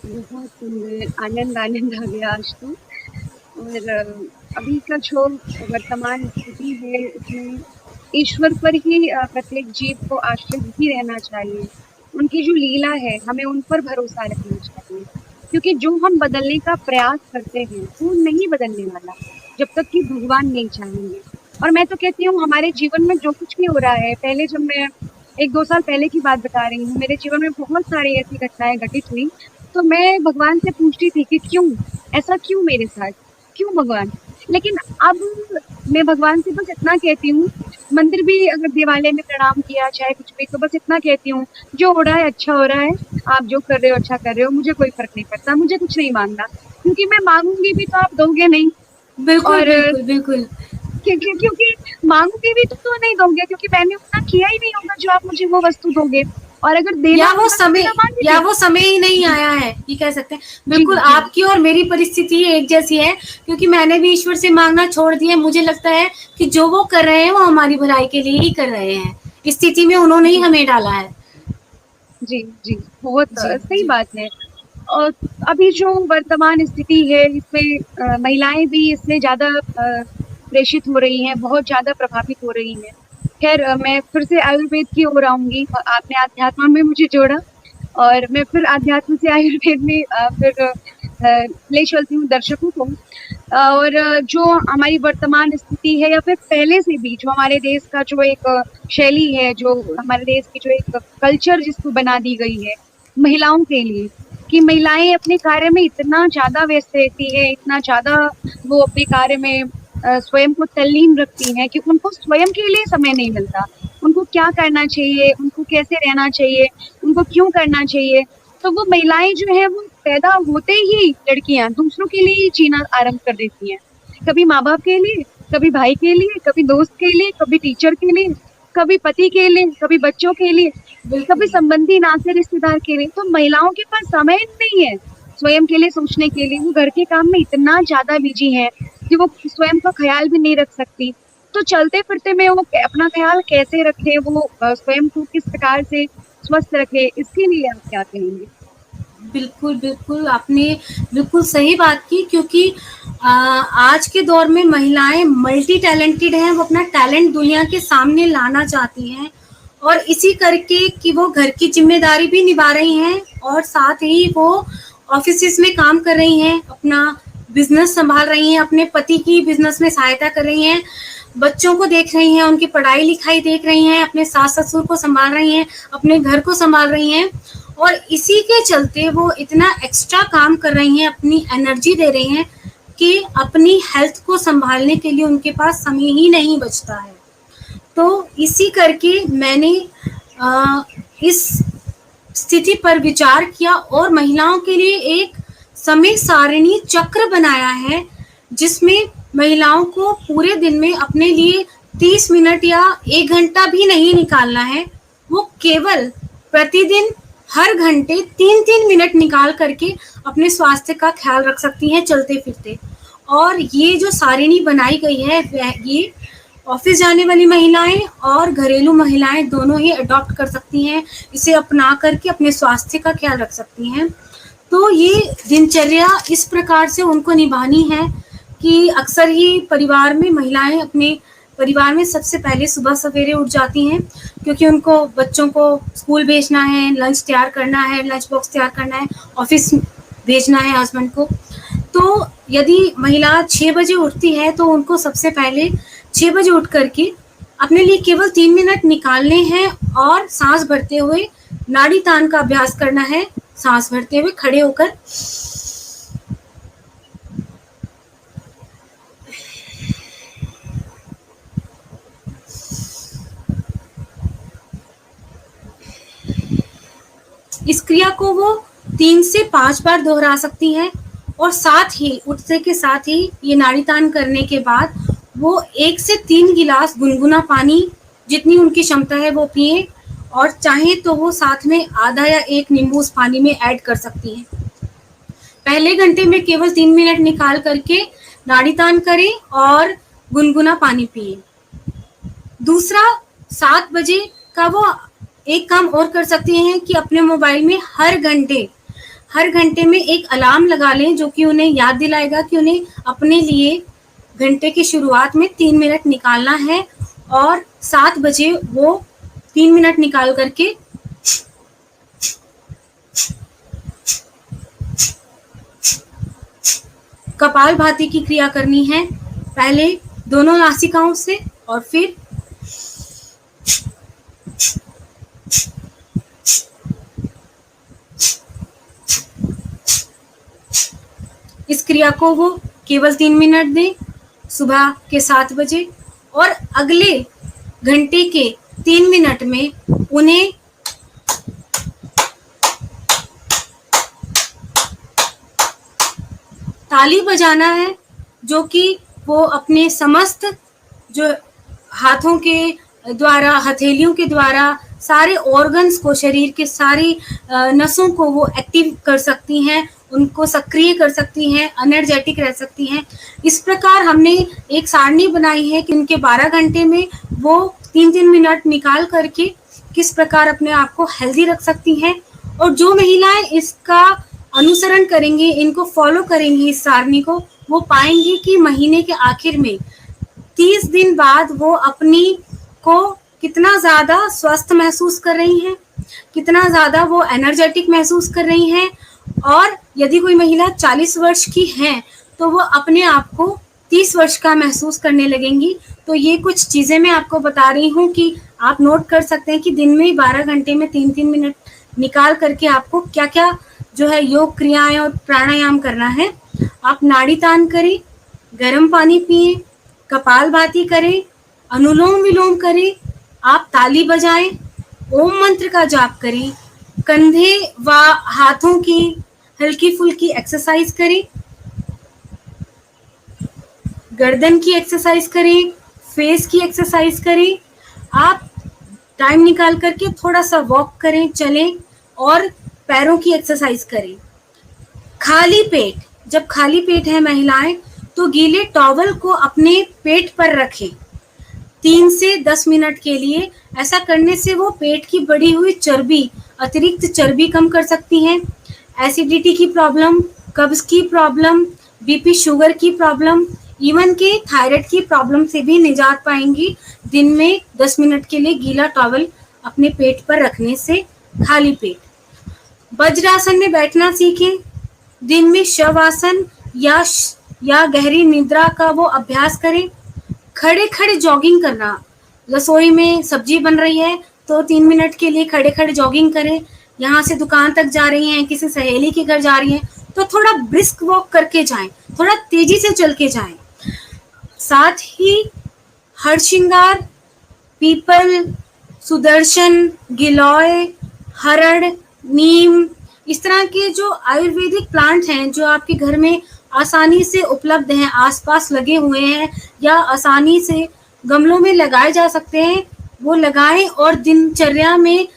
बहुत सुंदर, आनंद आनंद आ गया आज तो। और अभी का जो वर्तमान स्थिति है, उसमें ईश्वर पर ही प्रत्येक जीव को आश्रित ही रहना चाहिए। उनकी जो लीला है, हमें उन पर भरोसा रखना चाहिए, क्योंकि जो हम बदलने का प्रयास करते हैं वो नहीं बदलने वाला जब तक कि भगवान नहीं चाहेंगे। और मैं तो कहती हूँ हमारे जीवन में जो कुछ भी हो रहा है, पहले जब मैं 1-2 साल पहले की बात बता रही हूँ, मेरे जीवन में बहुत सारी ऐसी घटनाएं घटित हुई, तो मैं भगवान से पूछती थी कि क्यों, ऐसा क्यों मेरे साथ, क्यों भगवान। लेकिन अब मैं भगवान से बस इतना कहती हूँ, मंदिर भी अगर दिवाले में प्रणाम किया चाहे कुछ भी, तो बस इतना कहती हूँ, जो हो रहा है अच्छा हो रहा है, आप जो कर रहे हो अच्छा कर रहे हो, मुझे कोई फर्क नहीं पड़ता, मुझे कुछ नहीं मांगना, क्योंकि मैं मांगूंगी भी तो आप दोगे नहीं। बिल्कुल, और बिल्कुल, बिल्कुल। क्योंकि मांगूंगी भी तो नहीं दोगे, क्योंकि मैंने उतना किया ही नहीं होगा जो आप मुझे वो वस्तु दोगे। और अगर देना होगा तो बिना मांगे या भी। वो समय ही नहीं जी आया है, ये कह सकते हैं। जी बिल्कुल जी आपकी और मेरी परिस्थिति एक जैसी है, क्योंकि मैंने भी ईश्वर से मांगना छोड़ दिया। मुझे लगता है कि जो वो कर रहे हैं वो हमारी भलाई के लिए ही कर रहे हैं। इस स्थिति में उन्होंने ही जी हमें डाला है। जी जी, बहुत जी, सही जी। बात है। और अभी जो वर्तमान स्थिति है इसमें महिलाएं भी इसमें ज्यादा प्रेषित हो रही हैं, बहुत ज्यादा प्रभावित हो रही हैं। खैर मैं फिर से आयुर्वेद की ओर आऊंगी, आपने अध्यात्म में मुझे जोड़ा, और मैं फिर अध्यात्म से आयुर्वेद में फिर ले चलती हूँ दर्शकों को। और जो हमारी वर्तमान स्थिति है या फिर पहले से भी जो हमारे देश का जो एक शैली है, जो हमारे देश की जो एक कल्चर जिसको बना दी गई है महिलाओं के लिए, कि महिलाएं अपने कार्य में इतना ज्यादा व्यस्त रहती है, इतना ज्यादा वो अपने कार्य में स्वयं को तल्लीन रखती हैं कि उनको स्वयं के लिए समय नहीं मिलता। उनको क्या करना चाहिए, उनको कैसे रहना चाहिए, उनको क्यों करना चाहिए। तो वो महिलाएं जो है वो पैदा होते ही लड़कियां दूसरों के लिए ही जीना आरंभ कर देती हैं। कभी माँ बाप के लिए, कभी भाई के लिए, कभी दोस्त के लिए, कभी टीचर के लिए, कभी पति के लिए, कभी बच्चों के लिए, कभी बिल्कुल। संबंधी नाते रिश्तेदार के लिए। तो महिलाओं के पास समय नहीं है स्वयं के लिए सोचने के लिए। वो घर के काम में इतना ज्यादा बिजी है कि वो स्वयं का ख्याल भी नहीं रख सकती। तो चलते फिरते में वो अपना ख्याल कैसे रखे, वो स्वयं को किस प्रकार से स्वस्थ रखे, इसके लिए आप क्या कहेंगे? बिल्कुल, बिल्कुल, आपने बिल्कुल सही बात की, क्योंकि आज के दौर में महिलाएँ मल्टी टैलेंटेड हैं। वो अपना टैलेंट दुनिया के सामने लाना चाहती हैं, और इसी करके कि वो घर की ज़िम्मेदारी भी निभा रही हैं और साथ ही वो ऑफ़िसेज़ में काम कर रही हैं, अपना बिज़नेस सँभाल रही हैं, अपने पति की बिज़नेस में सहायता कर रही हैं, बच्चों को देख रही हैं, उनकी पढ़ाई-लिखाई देख रही हैं, अपने सास-ससुर को सँभाल रही हैं, अपने घर को सँभाल रही हैं। और इसी के चलते वो इतना एक्स्ट्रा काम कर रही हैं, अपनी एनर्जी दे रही हैं कि अपनी हेल्थ को सँभालने के लिए उनके पास समय ही नहीं बचता है। तो इसी करके मैंने इस स्थिति पर विचार किया और महिलाओं के लिए एक समय सारिणी चक्र बनाया है, जिसमें महिलाओं को पूरे दिन में अपने लिए 30 मिनट या 1 घंटा भी नहीं निकालना है। वो केवल प्रतिदिन हर घंटे 3-3 मिनट निकाल करके अपने स्वास्थ्य का ख्याल रख सकती हैं चलते-फिरते। और ये जो सारिणी बनाई गई है, ये ऑफिस जाने वाली महिलाएं और घरेलू महिलाएं दोनों ही अडॉप्ट कर सकती हैं। इसे अपना करके अपने स्वास्थ्य का ख्याल रख सकती हैं। तो ये दिनचर्या इस प्रकार से उनको निभानी है कि अक्सर ही परिवार में महिलाएं अपने परिवार में सबसे पहले सुबह सवेरे उठ जाती हैं, क्योंकि उनको बच्चों को स्कूल भेजना है, लंच तैयार करना है, लंच बॉक्स तैयार करना है, ऑफिस भेजना है हस्बैंड को। तो यदि महिला 6 बजे उठती है तो उनको सबसे पहले 6 बजे उठ करके अपने लिए केवल 3 मिनट निकालने हैं और सांस भरते हुए नाड़ी तान का अभ्यास करना है। सांस भरते हुए खड़े होकर इस क्रिया को वो 3 से 5 बार दोहरा सकती हैं। और साथ ही उठने के साथ ही ये नाड़ी तान करने के बाद वो 1 से 3 गिलास गुनगुना पानी, जितनी उनकी क्षमता है वो पिए, और चाहे तो वो साथ में आधा या 1 नींबू उस पानी में ऐड कर सकती हैं। पहले घंटे में केवल 3 मिनट निकाल करके नाड़ी तान करें और गुनगुना पानी पिए। दूसरा, 7 बजे का वो एक काम और कर सकते हैं कि अपने मोबाइल में हर घंटे में एक अलार्म लगा लें, जो कि उन्हें याद दिलाएगा कि उन्हें अपने लिए घंटे की शुरुआत में 3 मिनट निकालना है। और 7 बजे वो 3 मिनट निकाल करके कपालभाति की क्रिया करनी है। पहले दोनों नासिकाओं से और फिर इस क्रिया को वो केवल 3 मिनट दें सुबह के 7 बजे, और अगले घंटे के 3 मिनट में उन्हें ताली बजाना है, जो कि वो अपने समस्त जो हाथों के द्वारा, हथेलियों के द्वारा सारे ऑर्गन्स को, शरीर के सारी नसों को वो एक्टिव कर सकती हैं, उनको सक्रिय कर सकती हैं, एनर्जेटिक रह सकती हैं। इस प्रकार हमने एक सारणी बनाई है कि उनके 12 घंटे में वो 3-3 मिनट निकाल करके किस प्रकार अपने आप को हेल्दी रख सकती हैं। और जो महिलाएं इसका अनुसरण करेंगी, इनको फॉलो करेंगी इस सारणी को, वो पाएंगी कि महीने के आखिर में 30 दिन बाद वो अपनी को कितना ज़्यादा स्वस्थ महसूस कर रही हैं, कितना ज़्यादा वो एनर्जेटिक महसूस कर रही हैं। और यदि कोई महिला 40 वर्ष की है तो वो अपने आप को 30 वर्ष का महसूस करने लगेंगी। तो ये कुछ चीज़ें मैं आपको बता रही हूँ कि आप नोट कर सकते हैं कि दिन में 12 घंटे में 3-3 मिनट निकाल करके आपको क्या क्या जो है योग क्रियाएं और प्राणायाम करना है। आप नाड़ी तान करें, गर्म पानी पिए, कपालभाति करें, अनुलोम विलोम करें, आप ताली बजाएं, ओम मंत्र का जाप करें, कंधे व हाथों की हल्की फुल्की एक्सरसाइज करें, गर्दन की एक्सरसाइज करें, फेस की एक्सरसाइज करें। आप टाइम निकाल करके थोड़ा सा वॉक करें, चलें, और पैरों की एक्सरसाइज करें। खाली पेट, जब खाली पेट है महिलाएं, तो गीले टॉवल को अपने पेट पर रखें 3 से 10 मिनट के लिए। ऐसा करने से वो पेट की बढ़ी हुई चर्बी, अतिरिक्त चर्बी कम कर सकती हैं। एसिडिटी की प्रॉब्लम, कब्ज की प्रॉब्लम, बीपी शुगर की प्रॉब्लम, इवन के थायराइड की प्रॉब्लम से भी निजात पाएंगी दिन में 10 मिनट के लिए गीला टॉवल अपने पेट पर रखने से, खाली पेट। वज्रासन में बैठना सीखें। दिन में शवासन या गहरी निद्रा का वो अभ्यास करें। खड़े खड़े जॉगिंग करना, रसोई में सब्जी बन रही है तो 3 मिनट के लिए खड़े खड़े जॉगिंग करें। यहाँ से दुकान तक जा रही हैं, किसी सहेली के घर जा रही हैं, तो थोड़ा ब्रिस्क वॉक करके जाएं, थोड़ा तेजी से चल के जाएं। साथ ही हरश्रृंगार, पीपल, सुदर्शन, गिलोय, हरड़, नीम, इस तरह के जो आयुर्वेदिक प्लांट हैं जो आपके घर में आसानी से उपलब्ध हैं, आसपास लगे हुए हैं या आसानी से गमलों में लगाए जा सकते हैं, वो लगाएं। और दिनचर्या में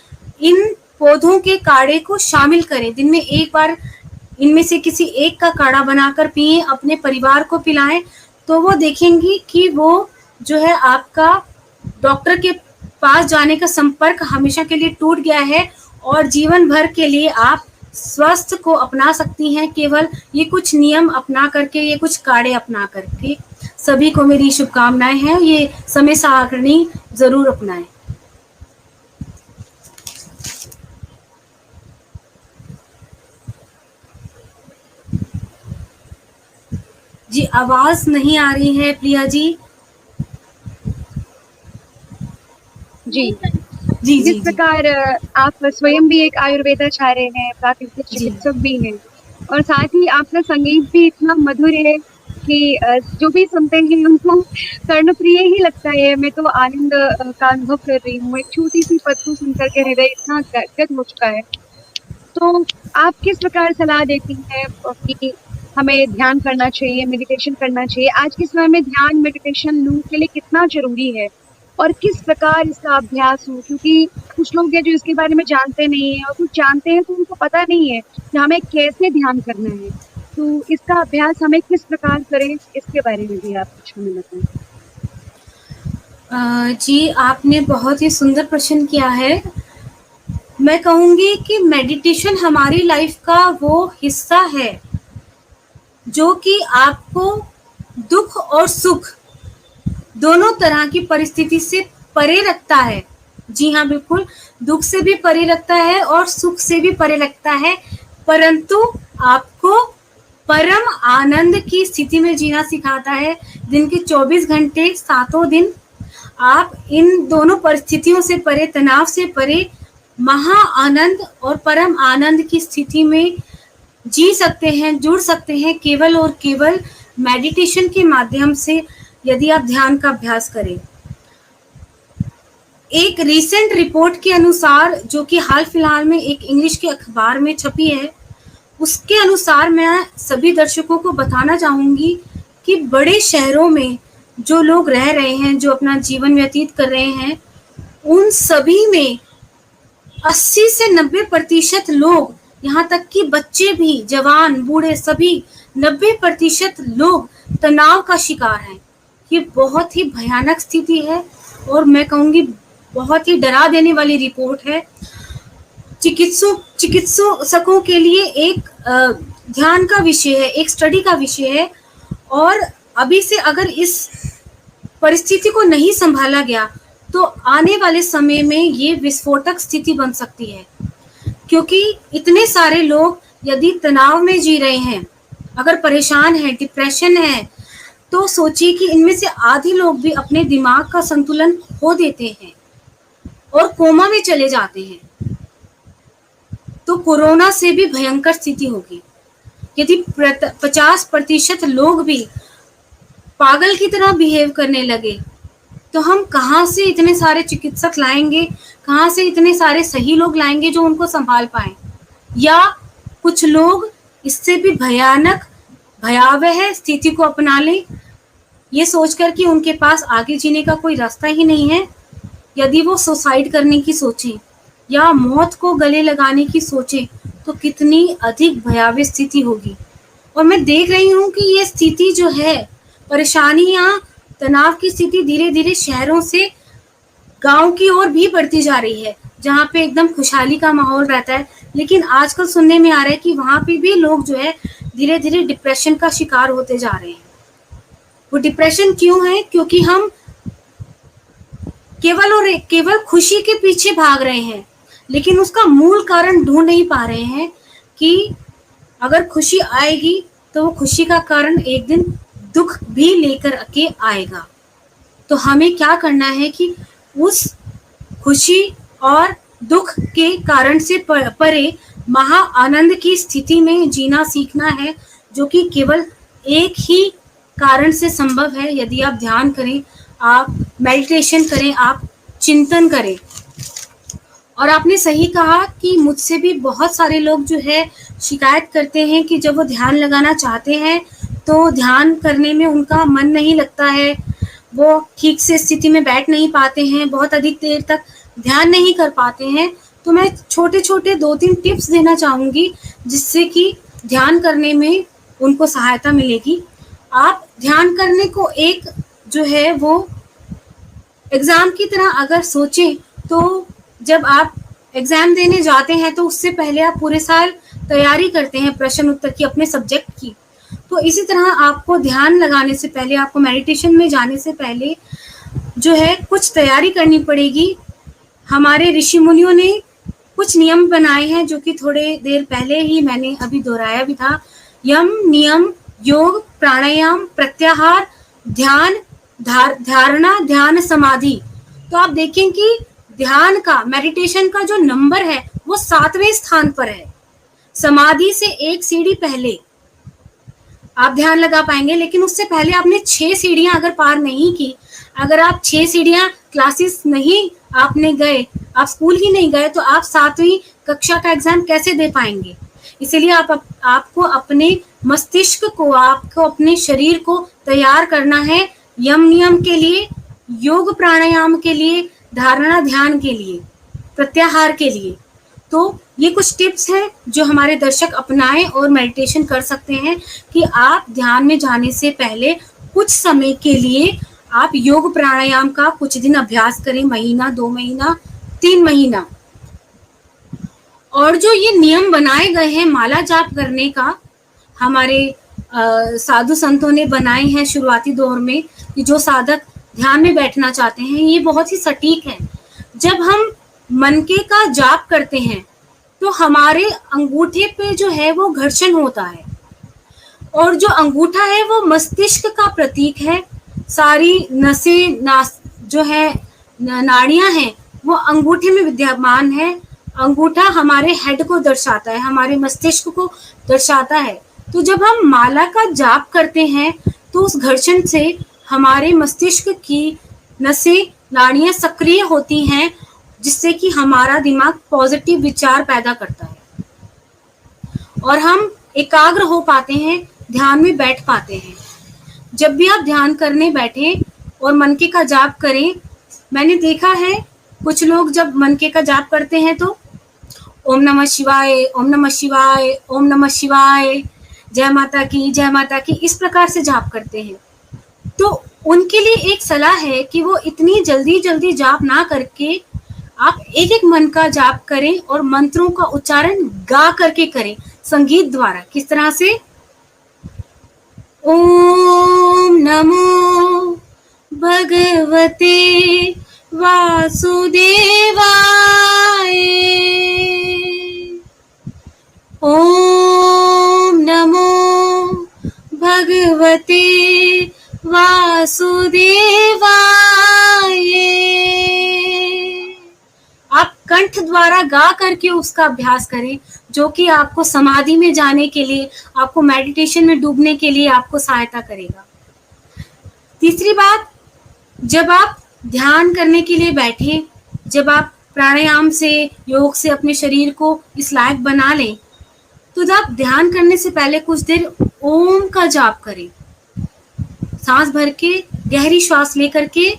इन पौधों के काढ़े को शामिल करें। दिन में एक बार इनमें से किसी एक का काढ़ा बनाकर पिएं, अपने परिवार को पिलाएं, तो वो देखेंगी कि वो जो है आपका डॉक्टर के पास जाने का संपर्क हमेशा के लिए टूट गया है और जीवन भर के लिए आप स्वास्थ्य को अपना सकती हैं, केवल ये कुछ नियम अपना करके, ये कुछ काढ़े अपना करके। सभी को मेरी शुभकामनाएं हैं, ये समय सारणी जरूर अपनाएं। जी आवाज नहीं आ रही है प्रिया जी। जी जी जिस प्रकार आप स्वयं भी एक आयुर्वेदाचार्य हैं, प्राकृतिक चिकित्सक भी हैं, और साथ ही आपका संगीत भी इतना मधुर है कि जो भी सुनते हैं उनको कर्णप्रिय ही लगता है। मैं तो आनंद का अनुभव कर रही हूँ। एक छोटी सी पद को सुनकर के हृदय इतना गदगद हो चुका है। तो आप किस प्रकार सलाह देती हैं कि हमें ध्यान करना चाहिए, मेडिटेशन करना चाहिए? आज के समय में ध्यान, मेडिटेशन लोगों के लिए कितना जरूरी है और किस प्रकार इसका अभ्यास हो? क्योंकि कुछ लोग हैं जो इसके बारे में जानते नहीं है, और कुछ जानते हैं तो उनको पता नहीं है कि हमें कैसे ध्यान करना है। तो इसका अभ्यास हमें किस प्रकार करें, इसके बारे में भी आप कुछ हमें बताएं। जी आपने बहुत ही सुंदर प्रश्न किया है। मैं कहूँगी कि मेडिटेशन हमारी लाइफ का वो हिस्सा है जो कि आपको दुख और सुख दोनों तरह की परिस्थिति से परे रखता है। जी हाँ, बिल्कुल, दुख से भी परे रखता है और सुख से भी परे रखता है, परंतु आपको परम आनंद की स्थिति में जीना सिखाता है। दिन के 24 घंटे, सातों दिन आप इन दोनों परिस्थितियों से परे, तनाव से परे, महा आनंद और परम आनंद की स्थिति में जी सकते हैं, जुड़ सकते हैं केवल और केवल मेडिटेशन के माध्यम से, यदि आप ध्यान का अभ्यास करें। एक रीसेंट रिपोर्ट के अनुसार, जो कि हाल फिलहाल में एक इंग्लिश के अखबार में छपी है, उसके अनुसार मैं सभी दर्शकों को बताना चाहूंगी कि बड़े शहरों में जो लोग रह रहे हैं, जो अपना जीवन व्यतीत कर रहे हैं, उन सभी में 80 से 90% लोग, यहाँ तक कि बच्चे भी, जवान, बूढ़े, सभी 90% लोग तनाव का शिकार हैं। ये बहुत ही भयानक स्थिति है और मैं कहूँगी बहुत ही डरा देने वाली रिपोर्ट है। चिकित्सकों के लिए एक ध्यान का विषय है, एक स्टडी का विषय है, और अभी से अगर इस परिस्थिति को नहीं संभाला गया तो आने वाले समय में ये विस्फोटक स्थिति बन सकती है, क्योंकि इतने सारे लोग यदि तनाव में जी रहे हैं, अगर परेशान हैं, डिप्रेशन है, तो सोचिए कि इनमें से आधे लोग भी अपने दिमाग का संतुलन खो देते हैं और कोमा में चले जाते हैं। तो कोरोना से भी भयंकर स्थिति होगी। यदि 50% लोग भी पागल की तरह बिहेव करने लगे, तो हम कहाँ से इतने सारे चिकित्सक लाएंगे, कहाँ से इतने सारे सही लोग लाएंगे जो उनको संभाल पाए? या कुछ लोग इससे भी भयावह स्थिति को अपना लें, ये सोचकर कि उनके पास आगे जीने का कोई रास्ता ही नहीं है। यदि वो सुसाइड करने की सोचें या मौत को गले लगाने की सोचें, तो कितनी अधिक भयावह स्थिति होगी। और मैं देख रही हूँ कि ये स्थिति जो है, परेशानियां, तनाव की स्थिति धीरे धीरे शहरों से गांव की ओर भी बढ़ती जा रही है, जहाँ पे एकदम खुशहाली का माहौल रहता है। लेकिन आजकल सुनने में आ रहा है कि वहां पे भी लोग जो है धीरे धीरे डिप्रेशन का शिकार होते जा रहे हैं। वो डिप्रेशन क्यों है? क्योंकि हम केवल खुशी के पीछे भाग रहे हैं, लेकिन उसका मूल कारण ढूंढ नहीं पा रहे हैं कि अगर खुशी आएगी तो वो खुशी का कारण एक दिन दुख भी लेकर के आएगा। तो हमें क्या करना है कि उस खुशी और दुख के कारण से परे महा आनंद की स्थिति में जीना सीखना है, जो कि केवल एक ही कारण से संभव है। यदि आप ध्यान करें, आप मेडिटेशन करें, आप चिंतन करें। और आपने सही कहा कि मुझसे भी बहुत सारे लोग जो है शिकायत करते हैं कि जब वो ध्यान लगाना चाहते हैं तो ध्यान करने में उनका मन नहीं लगता है, वो ठीक से स्थिति में बैठ नहीं पाते हैं, बहुत अधिक देर तक ध्यान नहीं कर पाते हैं। तो मैं छोटे छोटे 2-3 टिप्स देना चाहूँगी जिससे कि ध्यान करने में उनको सहायता मिलेगी। आप ध्यान करने को एक जो है वो एग्ज़ाम की तरह अगर सोचें, तो जब आप एग्ज़ाम देने जाते हैं तो उससे पहले आप पूरे साल तैयारी करते हैं प्रश्न उत्तर की, अपने सब्जेक्ट की। तो इसी तरह आपको ध्यान लगाने से पहले, आपको मेडिटेशन में जाने से पहले जो है कुछ तैयारी करनी पड़ेगी। हमारे ऋषि मुनियों ने कुछ नियम बनाए हैं जो कि थोड़े देर पहले ही मैंने अभी दोहराया भी था। यम, नियम, योग, प्राणायाम, प्रत्याहार, ध्यान, धारणा, ध्यान, समाधि। तो आप देखें कि ध्यान का, मेडिटेशन का जो नंबर है वो 7वें स्थान पर है। समाधि से एक सीढ़ी पहले आप ध्यान लगा पाएंगे, लेकिन उससे पहले आपने 6 सीढ़ियां अगर पार नहीं की, अगर आप 6 सीढ़ियां क्लासेस नहीं आपने गए, आप स्कूल ही नहीं गए, तो आप 7वीं कक्षा का एग्जाम कैसे दे पाएंगे? इसलिए आपको अपने मस्तिष्क को, आपको अपने शरीर को तैयार करना है यम नियम के लिए, योग प्राणायाम के लिए, धारणा ध्यान के लिए, प्रत्याहार के लिए। तो ये कुछ टिप्स हैं जो हमारे दर्शक अपनाएं और मेडिटेशन कर सकते हैं कि आप ध्यान में जाने से पहले कुछ समय के लिए आप योग प्राणायाम का कुछ दिन अभ्यास करें, महीना, 2 महीना, 3 महीना। और जो ये नियम बनाए गए हैं माला जाप करने का, हमारे साधु संतों ने बनाए हैं शुरुआती दौर में, कि जो साधक ध्यान में बैठना चाहते हैं, ये बहुत ही सटीक है। जब हम मनके का जाप करते हैं तो हमारे अंगूठे पे जो है वो घर्षण होता है, और जो अंगूठा है वो मस्तिष्क का प्रतीक है। सारी नसें जो है नाड़ियां हैं वो अंगूठे में विद्यमान है। अंगूठा हमारे हेड को दर्शाता है, हमारे मस्तिष्क को दर्शाता है। तो जब हम माला का जाप करते हैं तो उस घर्षण से हमारे मस्तिष्क की नसें नाड़ियां सक्रिय होती हैं, जिससे कि हमारा दिमाग पॉजिटिव विचार पैदा करता है और हम एकाग्र हो पाते हैं, ध्यान में बैठ पाते हैं। जब भी आप ध्यान करने बैठे और मनके का जाप करें, मैंने देखा है कुछ लोग जब मनके का जाप करते हैं तो ओम नमः शिवाय, ओम नमः शिवाय, ओम नमः शिवाय, जय माता की इस प्रकार से जाप करते हैं। तो उनके लिए एक सलाह है कि वो इतनी जल्दी जल्दी जाप ना करके आप एक एक मन का जाप करें और मंत्रों का उच्चारण गा करके करें, संगीत द्वारा। किस तरह से? ओम नमो भगवते वासुदेवाय, ओम नमो भगवते वासुदेवाय। आप कंठ द्वारा गा करके उसका अभ्यास करें, जो कि आपको समाधि में जाने के लिए, आपको मेडिटेशन में डूबने के लिए आपको सहायता करेगा। तीसरी बात, जब आप ध्यान करने के लिए बैठे, जब आप प्राणायाम से, योग से अपने शरीर को इस लायक बना लें, तो जब ध्यान करने से पहले कुछ देर ओम का जाप करें। सांस भर के, गहरी श्वास लेकर के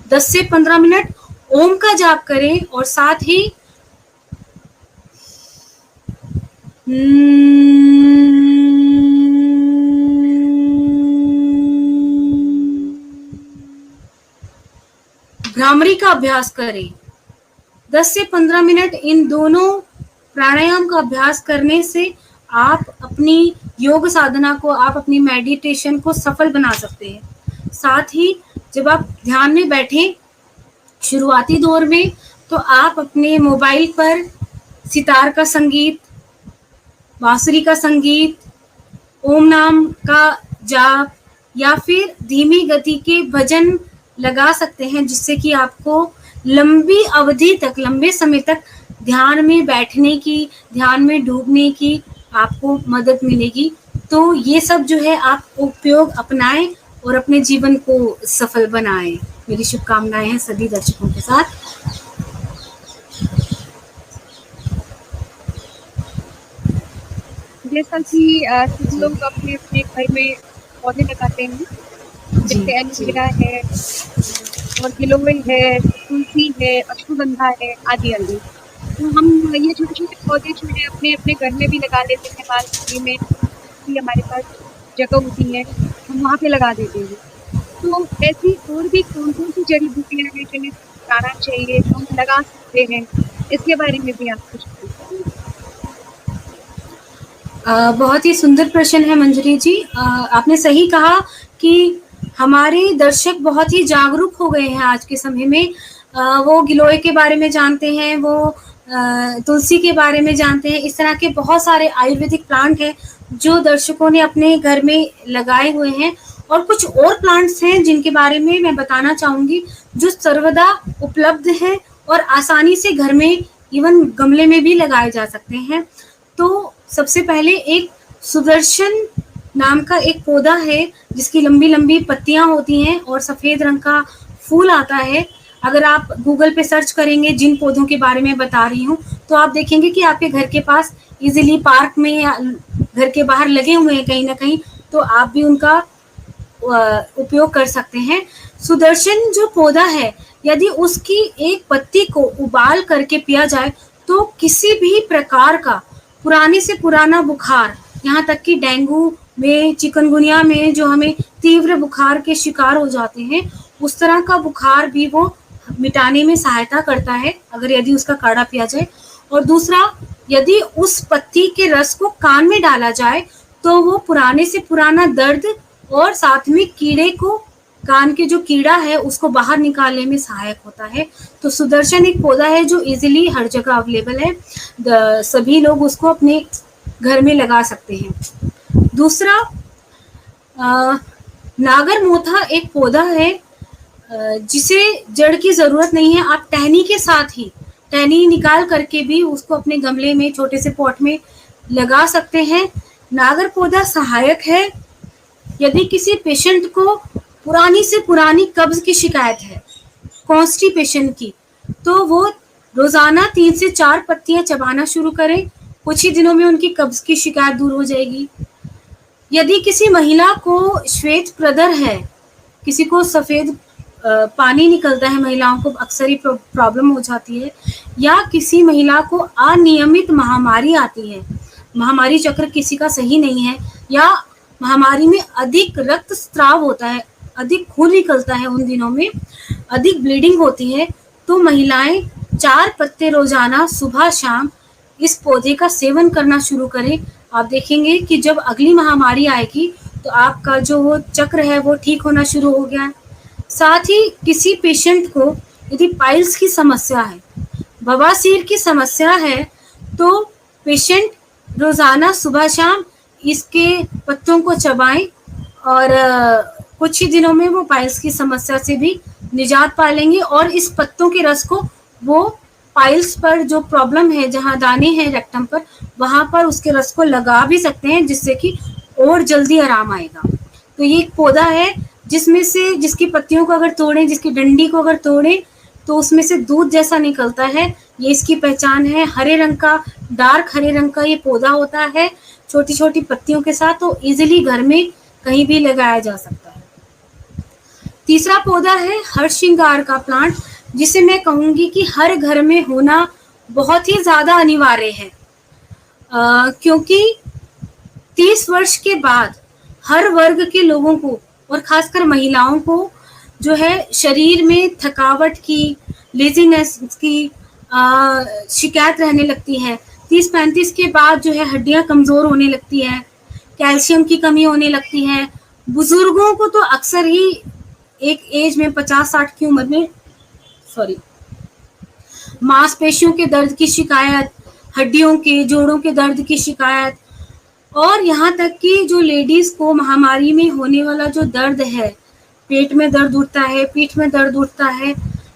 दस से 15 मिनट ओम का जाप करें और साथ ही भ्रामरी का अभ्यास करें। 10 से 15 मिनट इन दोनों प्राणायाम का अभ्यास करने से आप अपनी योग साधना को, आप अपनी मेडिटेशन को सफल बना सकते हैं। साथ ही जब आप ध्यान में बैठें शुरुआती दौर में, तो आप अपने मोबाइल पर सितार का संगीत, बांसुरी का संगीत, ओम नाम का जाप या फिर धीमी गति के भजन लगा सकते हैं, जिससे कि आपको लंबी अवधि तक, लंबे समय तक ध्यान में बैठने की, ध्यान में डूबने की आपको मदद मिलेगी। तो ये सब जो है आप उपयोग अपनाएं और अपने जीवन को सफल बनाएं। मेरी शुभकामनाएं हैं सभी दर्शकों के साथ। जैसा कि सब लोग अपने अपने घर में पौधे लगाते हैं, जैसे एलोवेरा है और गिलोय है, तुलसी है, अश्वगंधा है, आदि आदि। तो हम ये छोटे छोटे पौधे जो है अपने अपने घर में भी लगा लेते हैं, बालकनी में भी हमारे पास जगह होती है, हम वहाँ पे लगा देते हैं। तो ऐसी और भी कौन कौन सी जड़ी बूटियां हैं जिन्हें लगाना चाहिए, जो हम लगा सकते हैं, इसके बारे में भी आप कुछ बताइए। बहुत ही सुंदर प्रश्न है मंजरी जी। आपने सही कहा कि हमारे दर्शक बहुत ही जागरूक हो गए हैं आज के समय में। वो गिलोय के बारे में जानते हैं, वो तुलसी के बारे में जानते हैं। इस तरह के बहुत सारे आयुर्वेदिक प्लांट हैं जो दर्शकों ने अपने घर में लगाए हुए हैं, और कुछ और प्लांट्स हैं जिनके बारे में मैं बताना चाहूंगी, जो सर्वदा उपलब्ध हैं और आसानी से घर में, इवन गमले में भी लगाए जा सकते हैं। तो सबसे पहले एक सुदर्शन नाम का एक पौधा है, जिसकी लंबी लंबी पत्तियां होती हैं और सफेद रंग का फूल आता है। अगर आप गूगल पे सर्च करेंगे जिन पौधों के बारे में बता रही हूँ, तो आप देखेंगे कि आपके घर के पास इजीली पार्क में या घर के बाहर लगे हुए हैं कहीं ना कहीं, तो आप भी उनका उपयोग कर सकते हैं। सुदर्शन जो पौधा है, यदि उसकी एक पत्ती को उबाल करके पिया जाए तो किसी भी प्रकार का पुराने से पुराना बुखार, यहाँ तक कि डेंगू में, चिकनगुनिया में जो हमें तीव्र बुखार के शिकार हो जाते हैं, उस तरह का बुखार भी वो मिटाने में सहायता करता है, अगर यदि उसका काढ़ा पिया जाए। और दूसरा, यदि उस पत्ती के रस को कान में डाला जाए तो वो पुराने से पुराना दर्द और साथ में कीड़े को कान के जो कीड़ा है उसको बाहर निकालने में सहायक होता है। तो सुदर्शन एक पौधा है जो इजीली हर जगह अवेलेबल है, सभी लोग उसको अपने घर में लगा सकते हैं। दूसरा, नागर मोथा एक पौधा है जिसे जड़ की जरूरत नहीं है, आप टहनी के साथ ही टहनी निकाल करके भी उसको अपने गमले में छोटे से पॉट में लगा सकते हैं। नागर पौधा सहायक है यदि किसी पेशेंट को पुरानी से पुरानी कब्ज की शिकायत है, कॉन्स्टिपेशन की, तो वो रोजाना 3 से 4 पत्तियां चबाना शुरू करें, कुछ ही दिनों में उनकी कब्ज की शिकायत दूर हो जाएगी। यदि किसी महिला को श्वेत प्रदर है, किसी को सफेद पानी निकलता है, महिलाओं को अक्सर ही प्रॉब्लम हो जाती है, या किसी महिला को अनियमित महामारी आती है, महामारी चक्र किसी का सही नहीं है, या महामारी में अधिक रक्तस्राव होता है, अधिक खून निकलता है, उन दिनों में अधिक ब्लीडिंग होती है, तो महिलाएं 4 पत्ते रोजाना सुबह शाम इस पौधे का सेवन करना शुरू करें। आप देखेंगे कि जब अगली महामारी आएगी तो आपका जो वो चक्र है वो ठीक होना शुरू हो गया है। साथ ही किसी पेशेंट को यदि पाइल्स की समस्या है, बवासीर की समस्या है, तो पेशेंट रोजाना सुबह शाम इसके पत्तों को चबाएं और कुछ ही दिनों में वो पाइल्स की समस्या से भी निजात पा लेंगे। और इस पत्तों के रस को वो पाइल्स पर जो प्रॉब्लम है, जहाँ दाने हैं रेक्टम पर, वहां पर उसके रस को लगा भी सकते हैं, जिससे कि और जल्दी आराम आएगा। तो ये एक पौधा है जिसमें से जिसकी पत्तियों को अगर तोड़ें, जिसकी डंडी को अगर तोड़ें तो उसमें से दूध जैसा निकलता है, ये इसकी पहचान है। हरे रंग का, डार्क हरे रंग का ये पौधा होता है छोटी छोटी पत्तियों के साथ, तो इजिली घर में कहीं भी लगाया जा सकता है। तीसरा पौधा है हरश्रृंगार का प्लांट, जिसे मैं कहूंगी कि हर घर में होना बहुत ही ज्यादा अनिवार्य है, क्योंकि 30 वर्ष के बाद हर वर्ग के लोगों को और खासकर महिलाओं को जो है शरीर में थकावट की, लेजीनेस की शिकायत रहने लगती है। 30-35 के बाद जो है हड्डियां कमजोर होने लगती है, कैल्शियम की कमी होने लगती है। बुजुर्गों को तो अक्सर ही एक एज में 50-60 की उम्र में मांसपेशियों के दर्द की शिकायत, हड्डियों के, जोड़ों के दर्द की शिकायत, और यहाँ तक कि जो लेडीज को महामारी में होने वाला जो दर्द है, पेट में दर्द उठता है, पीठ में दर्द उठता है,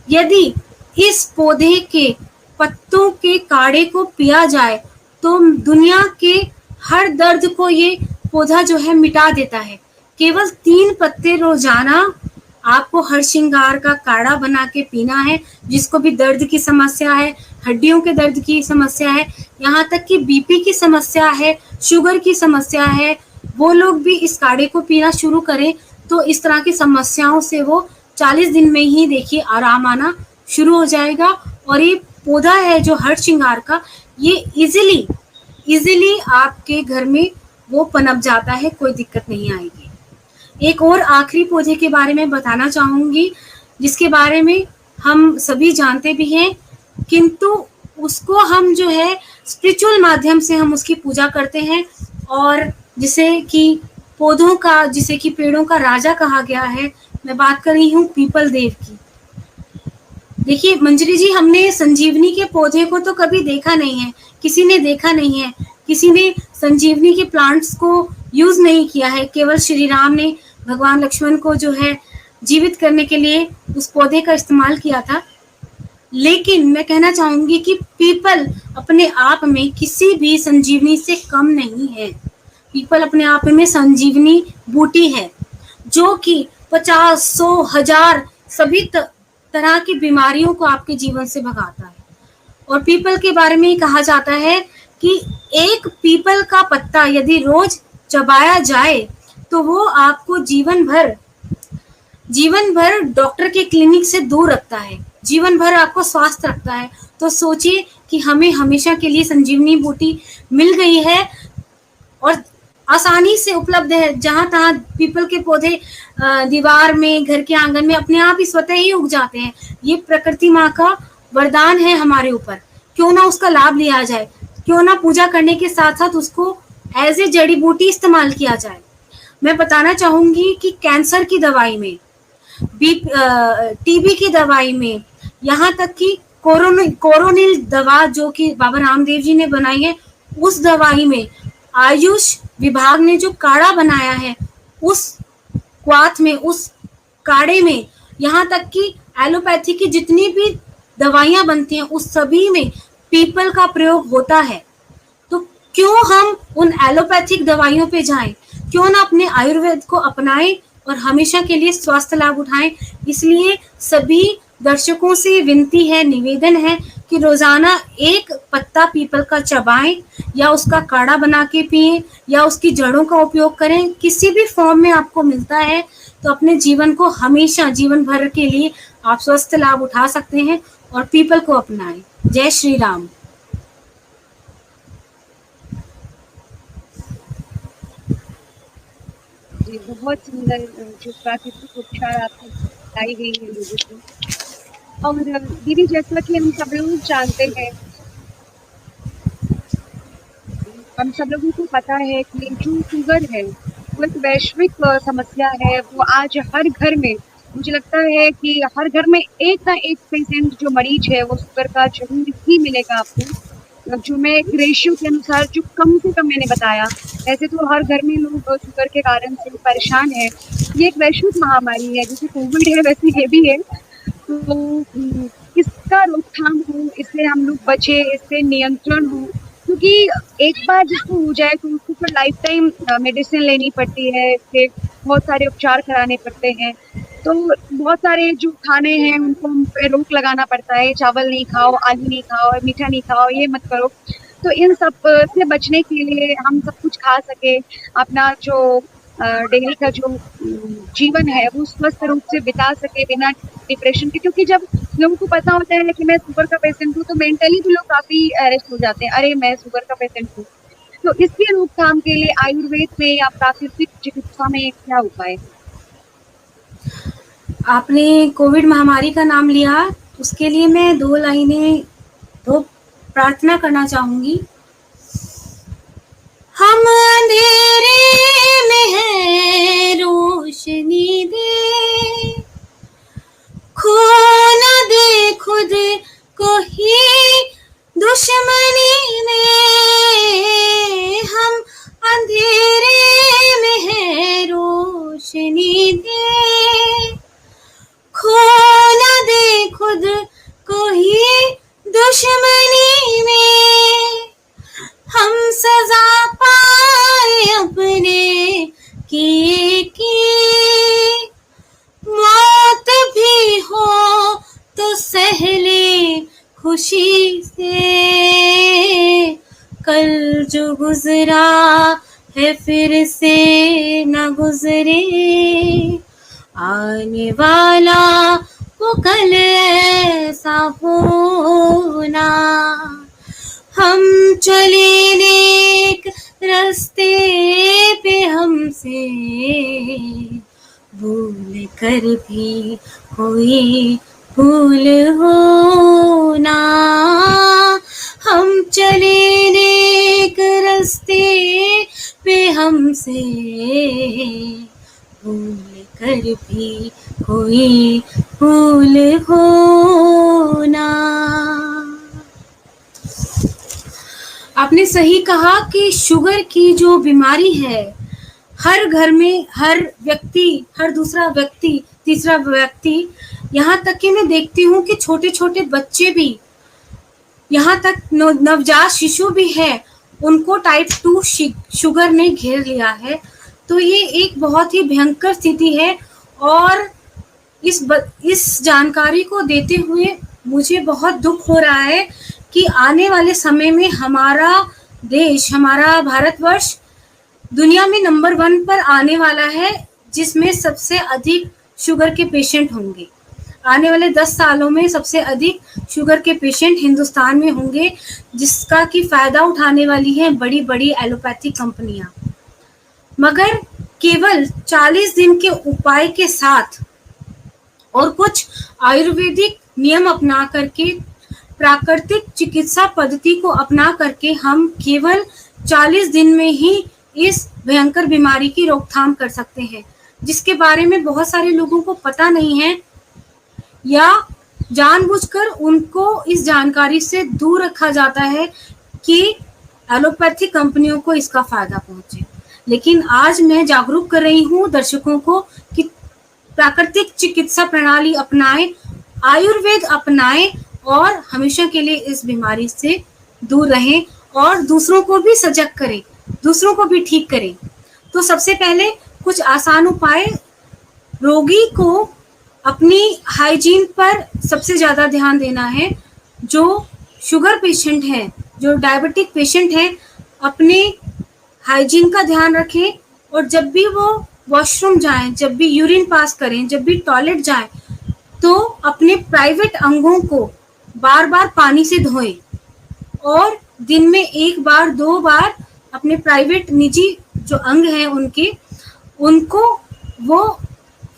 यदि इस पौधे के पत्तों के काढ़े को पिया जाए तो दुनिया के हर दर्द को ये पौधा जो है मिटा देता है। केवल 3 पत्ते रोजाना आपको हरश्रृंगार का काढ़ा बना के पीना है। जिसको भी दर्द की समस्या है, हड्डियों के दर्द की समस्या है, यहाँ तक कि बीपी की समस्या है, शुगर की समस्या है, वो लोग भी इस काढ़े को पीना शुरू करें तो इस तरह की समस्याओं से वो 40 दिन में ही देखिए आराम आना शुरू हो जाएगा। और ये पौधा है जो हरश्रृंगार का, ये इजीली आपके घर में वो पनप जाता है, कोई दिक्कत नहीं आएगी। एक और आखिरी पौधे के बारे में बताना चाहूंगी, जिसके बारे में हम सभी जानते भी हैं, किंतु उसको हम जो है स्पिरिचुअल माध्यम से हम उसकी पूजा करते हैं, और जिसे कि पौधों का, जिसे कि पेड़ों का राजा कहा गया है। मैं बात कर रही हूँ पीपल देव की। देखिए मंजरी जी, हमने संजीवनी के पौधे को तो कभी देखा नहीं है, किसी ने देखा नहीं है, किसी ने संजीवनी के प्लांट्स को यूज नहीं किया है। केवल श्री राम ने भगवान लक्ष्मण को जो है जीवित करने के लिए उस पौधे का इस्तेमाल किया था। लेकिन मैं कहना चाहूंगी कि पीपल अपने आप में किसी भी संजीवनी से कम नहीं है। पीपल अपने आप में संजीवनी बूटी है, जो कि 50, 100, 1000 सभी तरह की बीमारियों को आपके जीवन से भगाता है। और पीपल के बारे में कहा जाता है कि एक पीपल का पत्ता यदि रोज चबाया जाए तो वो आपको जीवन भर डॉक्टर के क्लिनिक से दूर रखता है, जीवन भर आपको स्वस्थ रखता है। तो सोचिए कि हमें हमेशा के लिए संजीवनी बूटी मिल गई है और आसानी से उपलब्ध है। जहां तहां पीपल के पौधे दीवार में, घर के आंगन में अपने आप ही स्वतः ही उग जाते हैं। ये प्रकृति माँ का वरदान है हमारे ऊपर, क्यों ना उसका लाभ लिया जाए, क्यों ना पूजा करने के साथ साथ उसको एज ए जड़ी बूटी इस्तेमाल किया जाए। मैं बताना चाहूंगी कि कैंसर की दवाई में टीबी की दवाई में, यहाँ तक कि कोरोनिल दवा जो कि बाबा रामदेव जी ने बनाई है, उस दवाई में आयुष विभाग ने जो काढ़ा बनाया है, उस क्वाथ में, उस काढ़े में, यहाँ तक कि एलोपैथी की जितनी भी दवाइयां बनती हैं उस सभी में पीपल का प्रयोग होता है। तो क्यों हम उन एलोपैथिक दवाइयों पे जाएं, क्यों ना अपने आयुर्वेद को अपनाएं और हमेशा के लिए स्वास्थ्य लाभ उठाएं। इसलिए सभी दर्शकों से विनती है, निवेदन है कि रोजाना एक पत्ता पीपल का चबाएं या उसका काढ़ा बना के पिएं या उसकी जड़ों का उपयोग करें। किसी भी फॉर्म में आपको मिलता है तो अपने जीवन को हमेशा, जीवन भर के लिए आप स्वस्थ लाभ उठा सकते हैं और पीपल को अपनाएं। जय श्री राम। जी, बहुत सुंदर जो प्राकृतिक उपचार आपको बताई गई है लोगों को। और दीदी, जैसा कि हम सब लोग जानते हैं, हम सब लोगों को पता है कि जो शुगर है वो एक वैश्विक समस्या है। वो आज हर घर में, मुझे लगता है कि हर घर में एक ना एक पेशेंट जो मरीज है वो शुगर का जरूर ही मिलेगा आपको। जो मैं एक रेशियो के अनुसार जो कम से कम मैंने बताया, ऐसे तो हर घर में लोग शुगर के कारण से परेशान है। ये एक वैश्विक महामारी है, जैसे कोविड है वैसे ये भी है। तो इसका रोकथाम हो, इससे हम लोग बचे, इससे नियंत्रण हो, क्योंकि एक बार जिसको हो जाए तो उसको फिर लाइफ टाइम मेडिसिन लेनी पड़ती है, फिर बहुत सारे उपचार कराने पड़ते हैं। तो बहुत सारे जो खाने हैं उनको हम पे रोक लगाना पड़ता है, चावल नहीं खाओ, आलू नहीं खाओ, मीठा नहीं खाओ, ये मत करो। तो इन सब से बचने के लिए हम सब कुछ खा सके, अपना जो डेली का जो जीवन है वो स्वस्थ रूप से बिता सके बिना डिप्रेशन के। क्योंकि जब लोगों को पता होता है कि मैं शुगर का पेशेंट हूँ तो मेंटली भी लोग काफी अरेस्ट हो जाते हैं, अरे मैं शुगर का पेशेंट हूँ। तो इसके रोकथाम के लिए आयुर्वेद में या प्राकृतिक चिकित्सा में क्या उपाय? आपने कोविड महामारी का नाम लिया, उसके लिए मैं दो प्रार्थना करना चाहूंगी। हम अंधेरे में है, रोशनी दे, खो न दे खुद को ही दुश्मनी में। हम अंधेरे में है, रोशनी दे, खो न दे खुद को ही दुश्मनी में। हम सजा पाए अपने किए की, मौत भी हो तो सहले खुशी से। कल जो गुजरा है फिर से न गुजरे, आने वाला वो कल ऐसा होना। हम चले नेक रास्ते पे, हमसे भूल कर भी कोई भूल हो ना। हम चले नेक रास्ते पे, हमसे भूल कर भी कोई भूल हो ना। आपने सही कहा कि शुगर की जो बीमारी है, हर घर में हर व्यक्ति, हर दूसरा व्यक्ति, तीसरा व्यक्ति, यहाँ तक कि मैं देखती हूँ कि छोटे छोटे बच्चे भी, यहाँ तक नवजात शिशु भी है, उनको टाइप 2 शुगर ने घेर लिया है। तो ये एक बहुत ही भयंकर स्थिति है। और इस जानकारी को देते हुए मुझे बहुत दुख हो रहा है कि आने वाले समय में हमारा देश, हमारा भारतवर्ष दुनिया में नंबर 1 पर आने वाला है, जिसमें सबसे अधिक शुगर के पेशेंट होंगे। आने वाले 10 सालों में सबसे अधिक शुगर के पेशेंट हिंदुस्तान में होंगे, जिसका की फायदा उठाने वाली है बड़ी बड़ी एलोपैथिक कंपनियां। मगर केवल 40 दिन के उपाय के साथ और कुछ आयुर्वेदिक नियम अपना करके, प्राकृतिक चिकित्सा पद्धति को अपना करके हम केवल 40 दिन में ही इस भयंकर बीमारी की रोकथाम कर सकते हैं। जिसके बारे में बहुत सारे लोगों को पता नहीं है, या जानबूझकर उनको इस जानकारी से दूर रखा जाता है कि एलोपैथिक कंपनियों को इसका फायदा पहुंचे। लेकिन आज मैं जागरूक कर रही हूँ दर्शकों को कि प्राकृतिक चिकित्सा प्रणाली अपनाएं, आयुर्वेद अपनाएं और हमेशा के लिए इस बीमारी से दूर रहें और दूसरों को भी सजग करें, दूसरों को भी ठीक करें। तो सबसे पहले कुछ आसान उपाय। रोगी को अपनी हाइजीन पर सबसे ज़्यादा ध्यान देना है। जो शुगर पेशेंट हैं, जो डायबिटिक पेशेंट हैं, अपने हाइजीन का ध्यान रखें और जब भी वो वॉशरूम जाएं, जब भी यूरिन पास करें, जब भी टॉयलेट जाएं, तो अपने प्राइवेट अंगों को बार बार पानी से धोएं और दिन में 1 बार 2 बार अपने प्राइवेट निजी जो अंग हैं उनको वो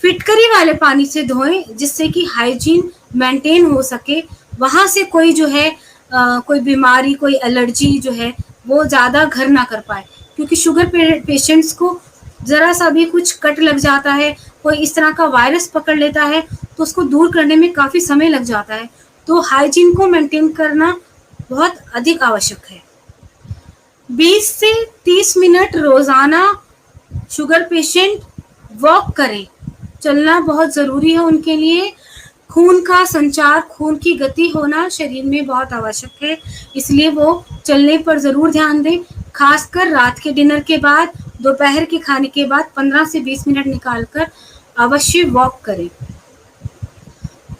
फिटकरी वाले पानी से धोएं, जिससे कि हाइजीन मेंटेन हो सके। वहां से कोई जो है कोई बीमारी, कोई एलर्जी जो है वो ज़्यादा घर ना कर पाए, क्योंकि शुगर पेशेंट्स को ज़रा सा भी कुछ कट लग जाता है, कोई इस तरह का वायरस पकड़ लेता है तो उसको दूर करने में काफ़ी समय लग जाता है। तो हाइजीन को मेंटेन करना बहुत अधिक आवश्यक है। 20 से 30 मिनट रोज़ाना शुगर पेशेंट वॉक करें, चलना बहुत ज़रूरी है उनके लिए। खून का संचार, खून की गति होना शरीर में बहुत आवश्यक है, इसलिए वो चलने पर ज़रूर ध्यान दें। खासकर रात के डिनर के बाद, दोपहर के खाने के बाद 15 से 20 मिनट निकालकर अवश्य वॉक करें।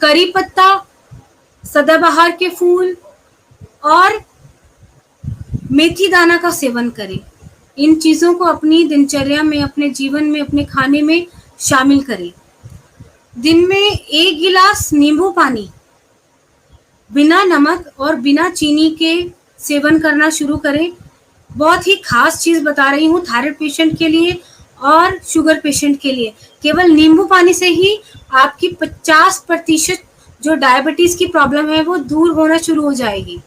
करी पत्ता, सदाबहार के फूल और मेथी दाना का सेवन करें। इन चीज़ों को अपनी दिनचर्या में, अपने जीवन में, अपने खाने में शामिल करें। दिन में 1 गिलास नींबू पानी बिना नमक और बिना चीनी के सेवन करना शुरू करें। बहुत ही खास चीज़ बता रही हूँ थायराइड पेशेंट के लिए और शुगर पेशेंट के लिए। केवल नींबू पानी से ही आपकी 50% जो डायबिटीज़ की प्रॉब्लम है वो दूर होना शुरू हो जाएगी।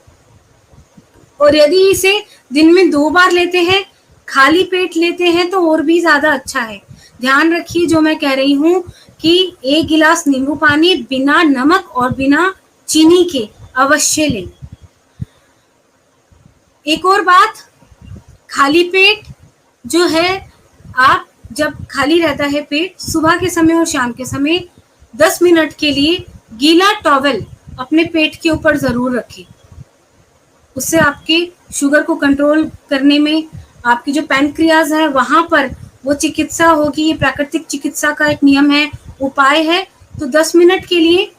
और यदि इसे दिन में 2 बार लेते हैं, खाली पेट लेते हैं, तो और भी ज़्यादा अच्छा है। ध्यान रखिए जो मैं कह रही हूँ कि 1 गिलास नींबू पानी बिना नमक और बिना चीनी के अवश्य लें। एक और बात, खाली पेट जो है, आप जब खाली रहता है पेट, सुबह के समय और शाम के समय 10 मिनट के लिए गीला टॉवल अपने पेट के ऊपर ज़रूर रखें। उससे आपके शुगर को कंट्रोल करने में, आपकी जो पैनक्रियाज है वहाँ पर वो चिकित्सा होगी। ये प्राकृतिक चिकित्सा का एक नियम है, उपाय है। तो 10 मिनट के लिए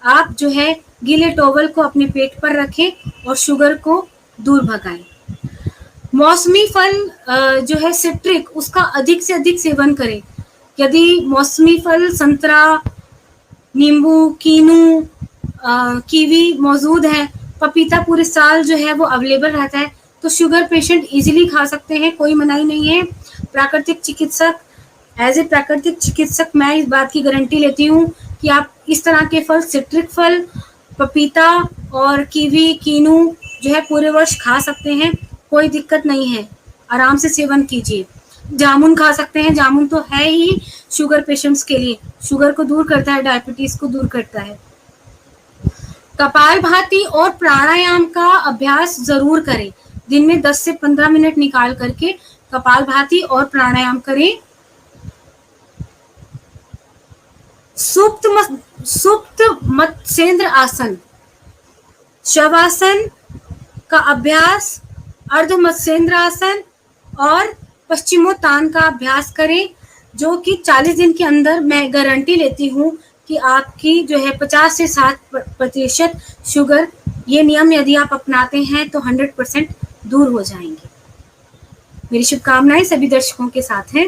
आप जो है गीले टॉवल को अपने पेट पर रखें और शुगर को दूर भगाएं। मौसमी फल जो है सिट्रिक, उसका अधिक से अधिक सेवन करें। यदि मौसमी फल संतरा, नींबू, कीनू, कीवी मौजूद है, पपीता पूरे साल जो है वो अवेलेबल रहता है, तो शुगर पेशेंट इजीली खा सकते हैं, कोई मनाही नहीं है। प्राकृतिक चिकित्सक, एज ए प्राकृतिक चिकित्सक मैं इस बात की गारंटी लेती हूँ कि आप इस तरह के फल, सिट्रिक फल, पपीता और कीवी, कीनू जो है पूरे वर्ष खा सकते हैं, कोई दिक्कत नहीं है, आराम से सेवन कीजिए। जामुन खा सकते हैं, जामुन तो है ही शुगर पेशेंट्स के लिए, शुगर को दूर करता है, डायबिटीज़ को दूर करता है। कपालभाति और प्राणायाम का अभ्यास ज़रूर करें। दिन में 10 से 15 मिनट निकाल करके कपालभाति और प्राणायाम करें। सुप्त मत्स्येंद्र आसन, शवासन का अभ्यास, अर्ध मत्स्येंद्र आसन और पश्चिमोत्तान का अभ्यास करें, जो कि 40 दिन के अंदर मैं गारंटी लेती हूँ कि आपकी जो है 50 से 60% शुगर, ये नियम यदि आप अपनाते हैं तो 100% दूर हो जाएंगे। मेरी शुभकामनाएं सभी दर्शकों के साथ हैं।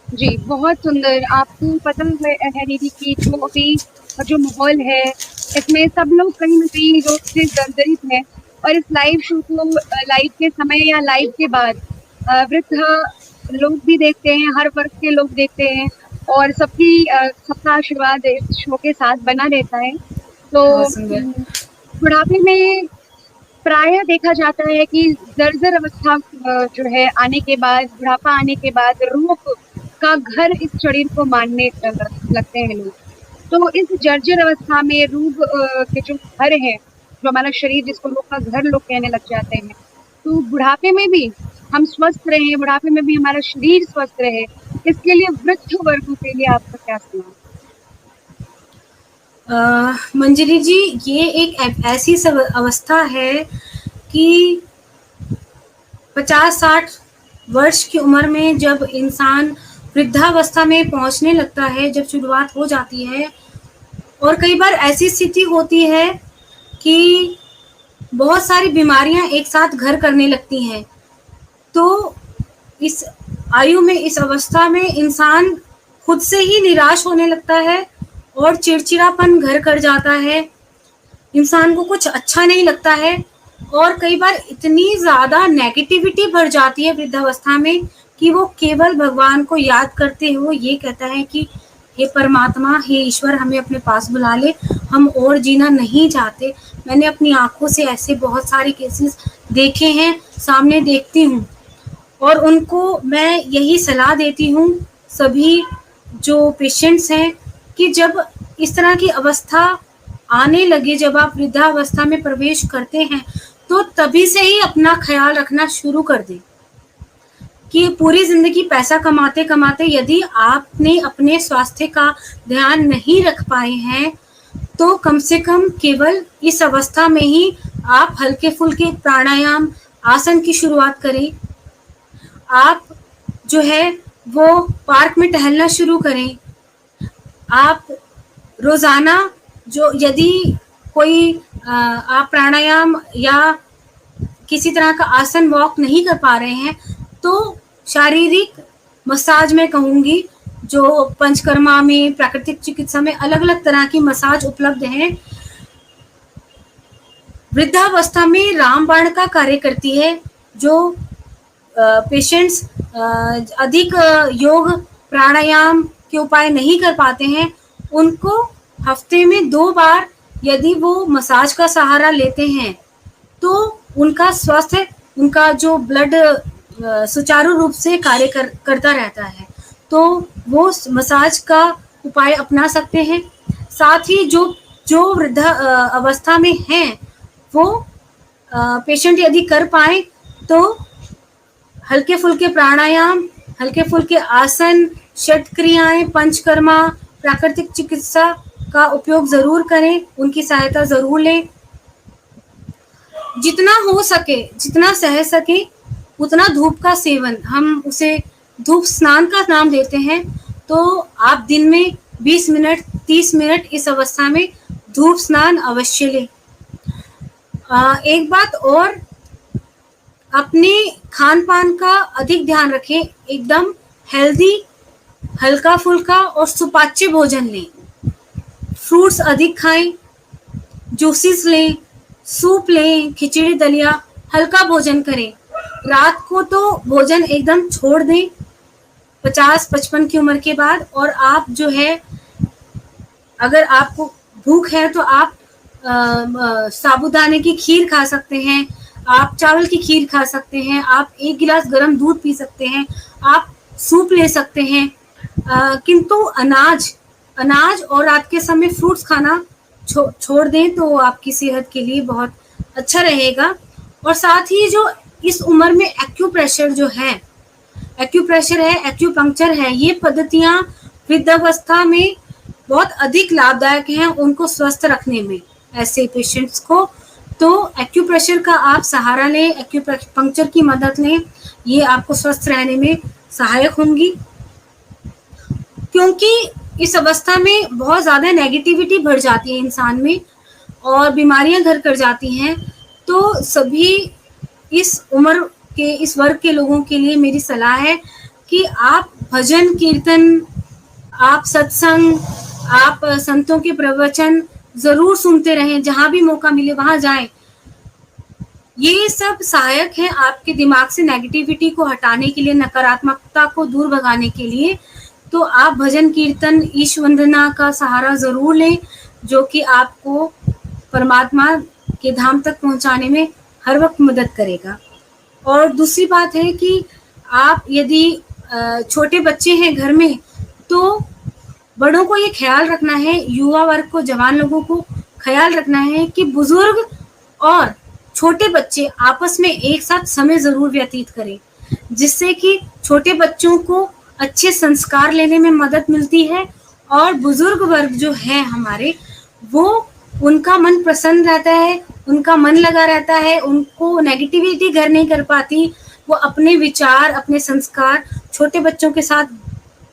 जी, बहुत सुंदर। आपको पता है दीदी कि जो अभी जो माहौल है, इसमें सब लोग कहीं न कहीं रोग से जर्जरित हैं और इस लाइव शो को लाइव के समय या लाइव के बाद वृद्ध लोग भी देखते हैं, हर वर्ग के लोग देखते हैं और सबका आशीर्वाद इस शो के साथ बना रहता है। तो बुढ़ापे में प्रायः देखा जाता है कि जर्जर अवस्था जो है आने के बाद, बुढ़ापा आने के बाद रोग का घर इस शरीर को मानने लगते हैं लोग। तो इस जर्जर अवस्था में रूप के जो घर है, जो हमारा शरीर जिसको रोग का घर लोग कहने लग जाते हैं, तो बुढ़ापे में भी हम स्वस्थ रहे, बुढ़ापे में भी हमारा शरीर स्वस्थ रहे, इसके लिए वृद्ध वर्गों के लिए आपका क्या सलाह है? मंजरी जी, ये एक ऐसी अवस्था है कि 50-60 वर्ष की उम्र में जब इंसान वृद्धावस्था में पहुंचने लगता है, जब शुरुआत हो जाती है, और कई बार ऐसी स्थिति होती है कि बहुत सारी बीमारियां एक साथ घर करने लगती हैं। तो इस आयु में, इस अवस्था में इंसान खुद से ही निराश होने लगता है और चिड़चिड़ापन घर कर जाता है। इंसान को कुछ अच्छा नहीं लगता है और कई बार इतनी ज़्यादा नेगेटिविटी भर जाती है वृद्धावस्था में कि वो केवल भगवान को याद करते हुए ये कहता है कि हे परमात्मा, हे ईश्वर, हमें अपने पास बुला ले, हम और जीना नहीं चाहते। मैंने अपनी आंखों से ऐसे बहुत सारे केसेस देखे हैं, सामने देखती हूँ, और उनको मैं यही सलाह देती हूँ सभी जो पेशेंट्स हैं कि जब इस तरह की अवस्था आने लगे, जब आप वृद्धावस्था में प्रवेश करते हैं, तो तभी से ही अपना ख्याल रखना शुरू कर दें कि पूरी जिंदगी पैसा कमाते कमाते यदि आपने अपने स्वास्थ्य का ध्यान नहीं रख पाए हैं, तो कम से कम केवल इस अवस्था में ही आप हल्के फुल्के प्राणायाम, आसन की शुरुआत करें। आप जो है वो पार्क में टहलना शुरू करें। आप रोजाना जो यदि कोई आप प्राणायाम या किसी तरह का आसन वॉक नहीं कर पा रहे हैं, तो शारीरिक मसाज में कहूंगी, जो पंचकर्मा में, प्राकृतिक चिकित्सा में अलग अलग तरह की मसाज उपलब्ध हैं। वृद्धावस्था में रामबाण का कार्य करती है। जो पेशेंट्स अधिक योग प्राणायाम के उपाय नहीं कर पाते हैं, उनको हफ्ते में 2 बार यदि वो मसाज का सहारा लेते हैं, तो उनका स्वास्थ्य, उनका जो ब्लड सुचारू रूप से कार्य करता रहता है। तो वो मसाज का उपाय अपना सकते हैं। साथ ही जो वृद्धा अवस्था में हैं, वो पेशेंट यदि कर पाए तो हल्के फुल्के प्राणायाम, हल्के फुल्के आसन, षट क्रियाएं, पंचकर्मा, प्राकृतिक चिकित्सा का उपयोग जरूर करें, उनकी सहायता जरूर लें। जितना हो सके, जितना सह सके उतना धूप का सेवन, हम उसे धूप स्नान का नाम देते हैं, तो आप दिन में 20 मिनट 30 मिनट इस अवस्था में धूप स्नान अवश्य लें। एक बात और, अपने खान पान का अधिक ध्यान रखें। एकदम हेल्दी, हल्का फुल्का और सुपाच्य भोजन लें। फ्रूट्स अधिक खाएं, जूसेस लें, सूप लें, खिचड़ी दलिया, हल्का भोजन करें। रात को तो भोजन एकदम छोड़ दें 50-55 की उम्र के बाद। और आप जो है, अगर आपको भूख है तो आप साबूदाने की खीर खा सकते हैं, आप चावल की खीर खा सकते हैं, आप 1 गिलास गर्म दूध पी सकते हैं, आप सूप ले सकते हैं। किंतु अनाज और रात के समय फ्रूट्स खाना छोड़ दें तो आपकी सेहत के लिए बहुत अच्छा रहेगा। और साथ ही जो इस उम्र में एक्यूप्रेशर है, एक्यूपंक्चर है, ये पद्धतियां वृद्धावस्था में बहुत अधिक लाभदायक हैं उनको स्वस्थ रखने में, ऐसे पेशेंट्स को। तो एक्यूप्रेशर का आप सहारा लें, एक्यूपंक्चर की मदद लें, ये आपको स्वस्थ रहने में सहायक होंगी। क्योंकि इस अवस्था में बहुत ज़्यादा नेगेटिविटी बढ़ जाती है इंसान में और बीमारियां घर कर जाती हैं। तो सभी इस उम्र के, इस वर्ग के लोगों के लिए मेरी सलाह है कि आप भजन कीर्तन, आप सत्संग, आप संतों के प्रवचन जरूर सुनते रहें, जहां भी मौका मिले वहां जाएं। ये सब सहायक है आपके दिमाग से नेगेटिविटी को हटाने के लिए, नकारात्मकता को दूर भगाने के लिए। तो आप भजन कीर्तन, ईश वंदना का सहारा जरूर लें, जो कि आपको परमात्मा के धाम तक पहुंचाने में हर वक्त मदद करेगा। और दूसरी बात है कि आप यदि छोटे बच्चे हैं घर में, तो बड़ों को ये ख्याल रखना है, युवा वर्ग को, जवान लोगों को ख्याल रखना है कि बुजुर्ग और छोटे बच्चे आपस में एक साथ समय जरूर व्यतीत करें, जिससे कि छोटे बच्चों को अच्छे संस्कार लेने में मदद मिलती है और बुजुर्ग वर्ग जो है हमारे, वो उनका मन प्रसन्न रहता है, उनका मन लगा रहता है, उनको नेगेटिविटी घर नहीं कर पाती, वो अपने विचार, अपने संस्कार छोटे बच्चों के साथ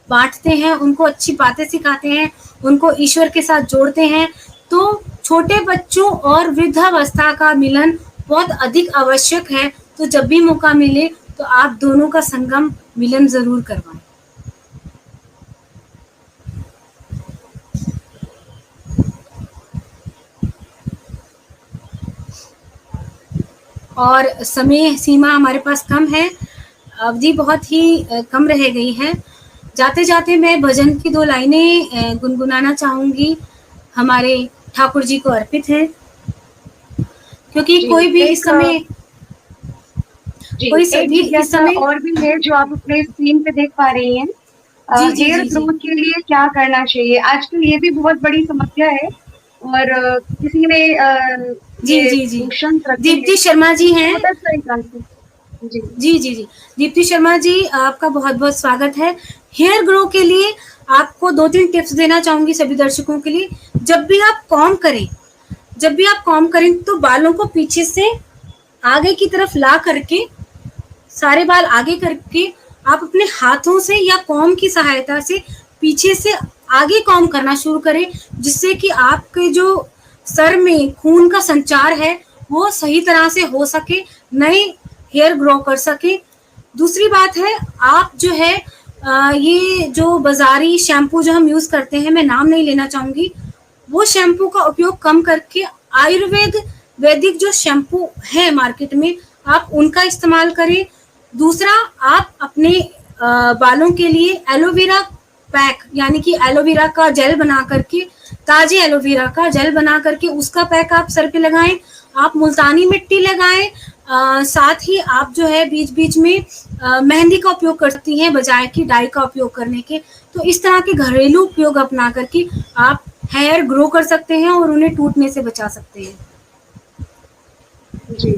बांटते हैं, उनको अच्छी बातें सिखाते हैं, उनको ईश्वर के साथ जोड़ते हैं। तो छोटे बच्चों और वृद्धावस्था का मिलन बहुत अधिक आवश्यक है। तो जब भी मौका मिले तो आप दोनों का संगम मिलन जरूर करवाएं। और समय सीमा हमारे पास कम है, अवधि बहुत ही कम रह गई है। जाते जाते मैं भजन की 2 लाइनें गुनगुनाना चाहूंगी, हमारे ठाकुर जी को अर्पित है, क्योंकि कोई भी इस समय कोई सभी इस समय और भी है जो आप अपने स्क्रीन पे देख पा रही हैं। हेयर ग्रोथ के लिए क्या करना चाहिए, आजकल ये भी बहुत बड़ी समस्या है। और किसी ने जी दीप्ति शर्मा जी हैं। जी दीप्ति शर्मा जी, आपका बहुत बहुत स्वागत है। हेयर ग्रो के लिए आपको 2-3 टिप्स देना चाहूंगी सभी दर्शकों के लिए। जब भी आप कॉम्ब करें तो बालों को पीछे से आगे की तरफ ला करके, सारे बाल आगे करके आप अपने हाथों से या कॉम्ब की सहायता से पीछे से आगे कॉम्ब करना शुरू करें, जिससे कि आपके जो सर में खून का संचार है वो सही तरह से हो सके, नए हेयर ग्रो कर सके। दूसरी बात है, आप जो है ये जो बाजारी शैम्पू जो हम यूज करते हैं, मैं नाम नहीं लेना चाहूंगी, वो शैम्पू का उपयोग कम करके वैदिक जो शैम्पू है मार्केट में, आप उनका इस्तेमाल करें। दूसरा, आप अपने बालों के लिए एलोवेरा पैक, यानी कि एलोवेरा का जेल बना करके, ताजे एलोवेरा का जेल बना करके उसका पैक आप सर पे लगाएं। आप मुल्तानी मिट्टी लगाएं। साथ ही आप जो है बीच बीच में मेहंदी का उपयोग कर सकती हैं बजाय कि डाई का उपयोग करने के। तो इस तरह के घरेलू उपयोग अपना करके आप हेयर ग्रो कर सकते हैं और उन्हें टूटने से बचा सकते हैं। जी,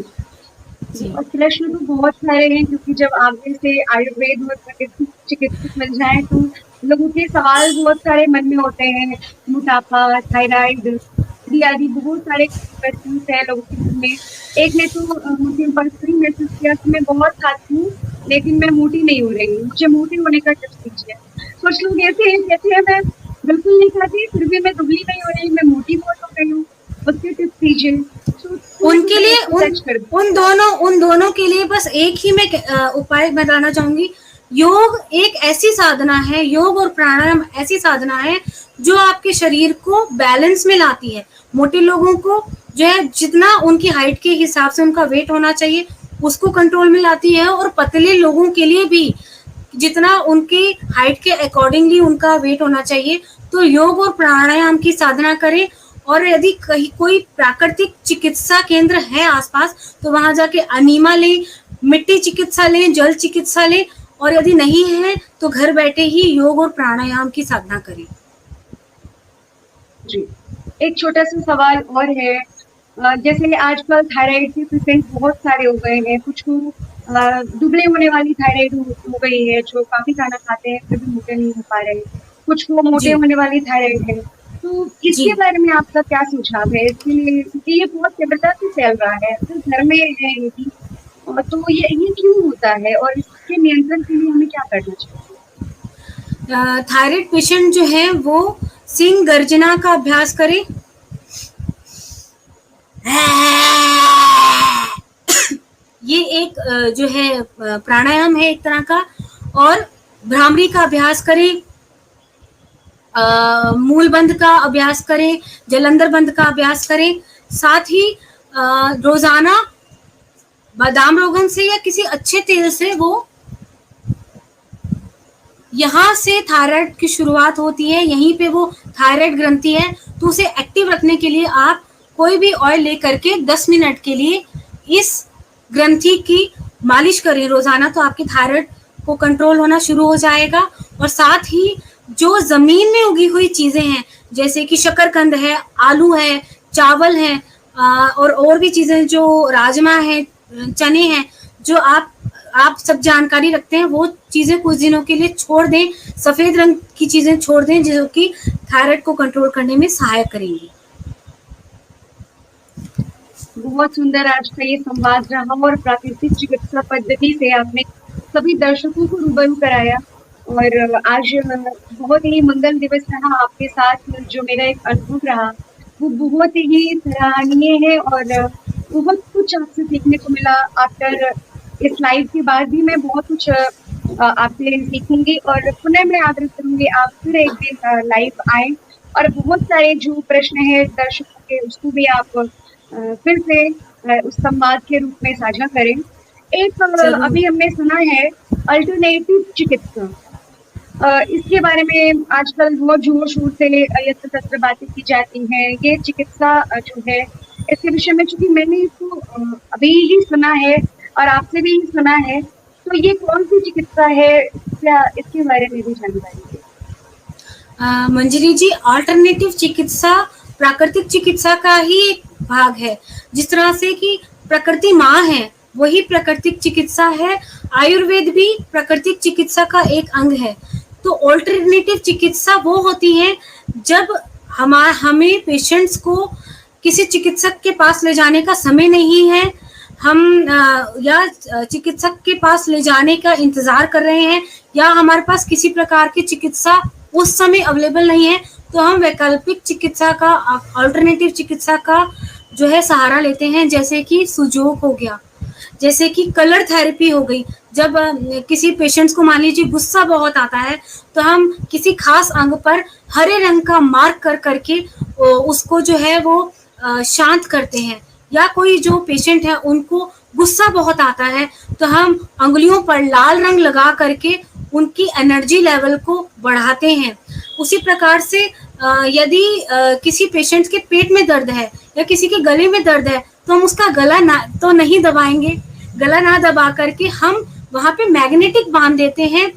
और प्रश्न तो बहुत सारे हैं, क्योंकि जब आगे से आयुर्वेद और प्राकृतिक चिकित्सक मिल जाए तो लोगों के सवाल बहुत सारे मन में होते हैं। मोटापा, थायराइड आदि बहुत सारे क्वेश्चन है लोगों के मन में। एक ने तो मुझे पर्सनली मैसेज किया कि मैं बहुत खाती हूँ लेकिन मैं मोटी नहीं हो रही, मुझे मोटी होने का टिप्स दीजिए। कुछ लोग ऐसे हैं कहते हैं मैं बिल्कुल नहीं खाती फिर भी मैं दुबली नहीं हो रही, मैं मोटी बहुत हो रही हूँ, उसके टिप्स दीजिए। उनके लिए उन दोनों के लिए बस एक ही मैं उपाय बताना चाहूंगी। योग एक ऐसी साधना है, योग और प्राणायाम ऐसी साधना है जो आपके शरीर को बैलेंस में लाती है। मोटे लोगों को जो है जितना उनकी हाइट के हिसाब से उनका वेट होना चाहिए उसको कंट्रोल में लाती है, और पतले लोगों के लिए भी जितना उनकी हाइट के अकॉर्डिंगली उनका वेट होना चाहिए। तो योग और प्राणायाम की साधना करें, और यदि कहीं कोई प्राकृतिक चिकित्सा केंद्र है आसपास तो वहां जाके अनीमा लें, मिट्टी चिकित्सा लें, जल चिकित्सा लें, और यदि नहीं है तो घर बैठे ही योग और प्राणायाम की साधना करें। जी, एक छोटा सा सवाल और है, जैसे आजकल थायराइड के पेशेंट बहुत सारे हो गए हैं, कुछ को दुबले होने वाली थायराइड हो गई है जो काफी खाना खाते हैं फिर भी मोटे नहीं हो पा रहे, कुछ को मोटे होने वाली थायराइड है। तो इसके बारे में आपका क्या सुझाव है? इसके लिए, क्योंकि ये बहुत तीव्रता से फैल रहा है, तो घर में है ये भी, तो ये क्यों होता है और इसके नियंत्रण के लिए हमें क्या करना चाहिए? थायराइड पेशेंट जो है वो सिंह गर्जना का अभ्यास करें। ये एक जो है प्राणायाम है एक तरह का, और भ्रामरी का अभ्यास करें, मूल बंद का अभ्यास करें, जलंधर बंद का अभ्यास करें। साथ ही रोजाना बादाम रोगन से या किसी अच्छे तेल से, वो यहाँ से थायराइड की शुरुआत होती है, यहीं पे वो थायराइड ग्रंथि है, तो उसे एक्टिव रखने के लिए आप कोई भी ऑयल लेकर के 10 मिनट के लिए इस ग्रंथि की मालिश करें रोजाना, तो आपकी थायराइड को कंट्रोल होना शुरू हो जाएगा। और साथ ही जो जमीन में उगी हुई चीजें हैं, जैसे कि शकरकंद है, आलू है, चावल है, और भी चीजें जो राजमा है, चने हैं, जो आप सब जानकारी रखते हैं, वो चीजें कुछ दिनों के लिए छोड़ दें। सफेद रंग की चीजें छोड़ दें जो कि थायराइड को कंट्रोल करने में सहायक करेंगी। बहुत सुंदर आज का ये संवाद रहा और प्राकृतिक चिकित्सा पद्धति से आपने सभी दर्शकों को रूबरू कराया। और आज बहुत ही मंगल दिवस रहा आपके साथ। जो मेरा एक अनुभव रहा वो बहुत ही सराहनीय है और बहुत कुछ आपसे सीखने को मिला। आफ्टर इस लाइव के बाद भी मैं बहुत कुछ आपसे सीखूंगी और पुनः मैं आग्रह करूंगी आप फिर एक दिन लाइव आए और बहुत सारे जो प्रश्न है दर्शकों के उसको भी आप फिर से उस संवाद के रूप में साझा करें। एक अभी हमने सुना है अल्टरनेटिव चिकित्सा, इसके बारे में आजकल बहुत जोर शोर से यत्र तत्र बातें की जाती हैं। ये चिकित्सा जो है इसके विषय में, चूंकि मैंने इसको अभी ही सुना है और आपसे भी सुना है, तो ये कौन सी चिकित्सा है, क्या इसके बारे में भी जानकारी दें। मंजरी जी, अल्टरनेटिव चिकित्सा प्राकृतिक चिकित्सा का ही एक भाग है। जिस तरह से कि प्रकृति माँ है, वही प्राकृतिक चिकित्सा है। आयुर्वेद भी प्राकृतिक चिकित्सा का एक अंग है। तो अल्टरनेटिव चिकित्सा वो होती है जब हमें पेशेंट्स को किसी चिकित्सक के पास ले जाने का समय नहीं है, हम या चिकित्सक के पास ले जाने का इंतजार कर रहे हैं, या हमारे पास किसी प्रकार की चिकित्सा उस समय अवेलेबल नहीं है, तो हम वैकल्पिक चिकित्सा का, अल्टरनेटिव चिकित्सा का जो है सहारा लेते हैं। जैसे कि सुजोग हो गया, जैसे कि कलर थेरेपी हो गई। जब किसी पेशेंट्स को मान लीजिए गुस्सा बहुत आता है, तो हम किसी खास अंग पर हरे रंग का मार्क कर करके उसको जो है वो शांत करते हैं। या कोई जो पेशेंट है उनको गुस्सा बहुत आता है, तो हम अंगुलियों पर लाल रंग लगा करके उनकी एनर्जी लेवल को बढ़ाते हैं। उसी प्रकार से यदि किसी पेशेंट के पेट में दर्द है या किसी के गले में दर्द है, तो हम उसका गला तो नहीं दबाएंगे। गला ना दबा करके हम वहां पे मैग्नेटिक बांध देते हैं।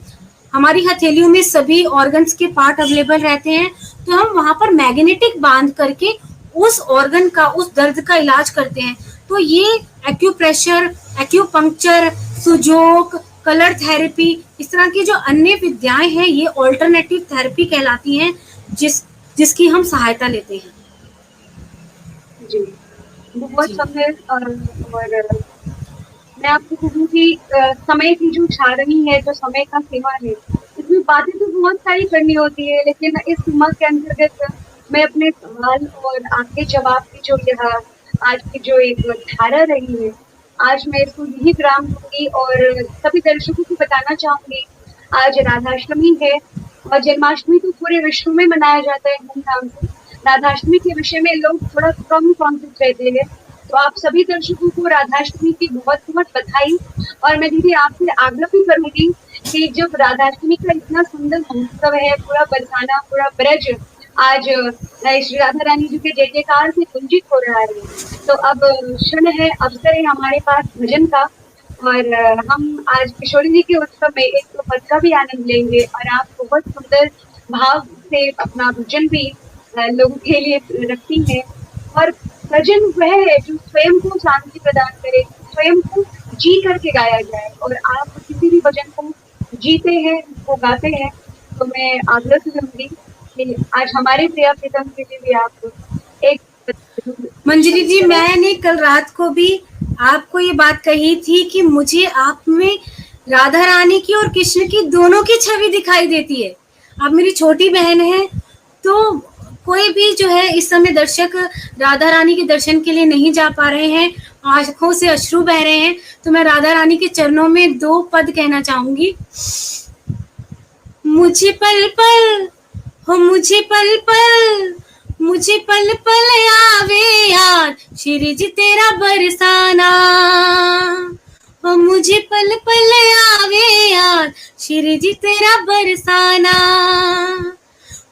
हमारी हथेलियों में सभी ऑर्गन्स के पार्ट अवेलेबल रहते हैं, तो हम वहां पर मैग्नेटिक बांध करके उस ऑर्गन का, उस दर्द का इलाज करते हैं। तो ये एक्यूप्रेशर, एक्यूपंक्चर, सुजोग, कलर थेरेपी, इस तरह की जो अन्य विद्याएं हैं, ये ऑल्टरनेटिव थेरेपी कहलाती हैं, जिसकी हम सहायता लेते हैं। जी, बहुत समय। और मैं आपको कहूँ कि समय की जो छाननी है, जो समय का सीमा है, इसमें बातें तो बहुत सारी करनी होती है, लेकिन इस सीमा के अंतर्गत मैं अपने सवाल और आपके जवाब की जो यह आज की जो एक धारा रही है, आज मैं इसको यही विराम दूंगी और सभी दर्शकों को बताना चाहूंगी, आज राधाष्टमी है और जन्माष्टमी तो पूरे विश्व में मनाया जाता है धूमधाम से। राधाष्टमी के विषय में लोग थोड़ा कम कॉन्सेप्ट रहते हैं, तो आप सभी दर्शकों को राधाष्टमी की बहुत बहुत बधाई। और मैं दीदी आपसे आग्रह भी करूंगी कि जब राधाष्टमी का इतना सुंदर महोत्सव है, पूरा बरसाना, पूरा ब्रज आज श्री राधा रानी जी के जय जयकार से गुंजित हो रहा है, तो अब क्षण है, अवसर है हमारे पास भजन का, और हम आज किशोरी जी के उत्सव में एक तो पद का भी आनंद लेंगे और आप बहुत सुंदर भाव से अपना भजन भी लोगों के लिए रखती हैं। और भजन वह है जो स्वयं को शांति प्रदान करे, स्वयं को जी करके गाया जाए, और आप किसी भी भजन को जीते हैं, वो गाते हैं। तो मैं आग्रह करूंगी कि आज हमारे प्रिया प्रीतम के लिए भी आप एक। मंजरी जी, मैंने कल रात को भी आपको ये बात कही थी कि मुझे आप में राधा रानी की और कृष्ण की दोनों की छवि दिखाई देती है। आप मेरी छोटी बहन है, तो कोई भी जो है इस समय दर्शक राधा रानी के दर्शन के लिए नहीं जा पा रहे हैं, आंखों से अश्रु बह रहे हैं, तो मैं राधा रानी के चरणों में 2 पद कहना चाहूंगी। मुझे पल पल हो, मुझे पल पल, मुझे पल पल आवे याद, श्री जी तेरा बरसाना। हो मुझे पल पल आवे याद, श्री जी तेरा बरसाना।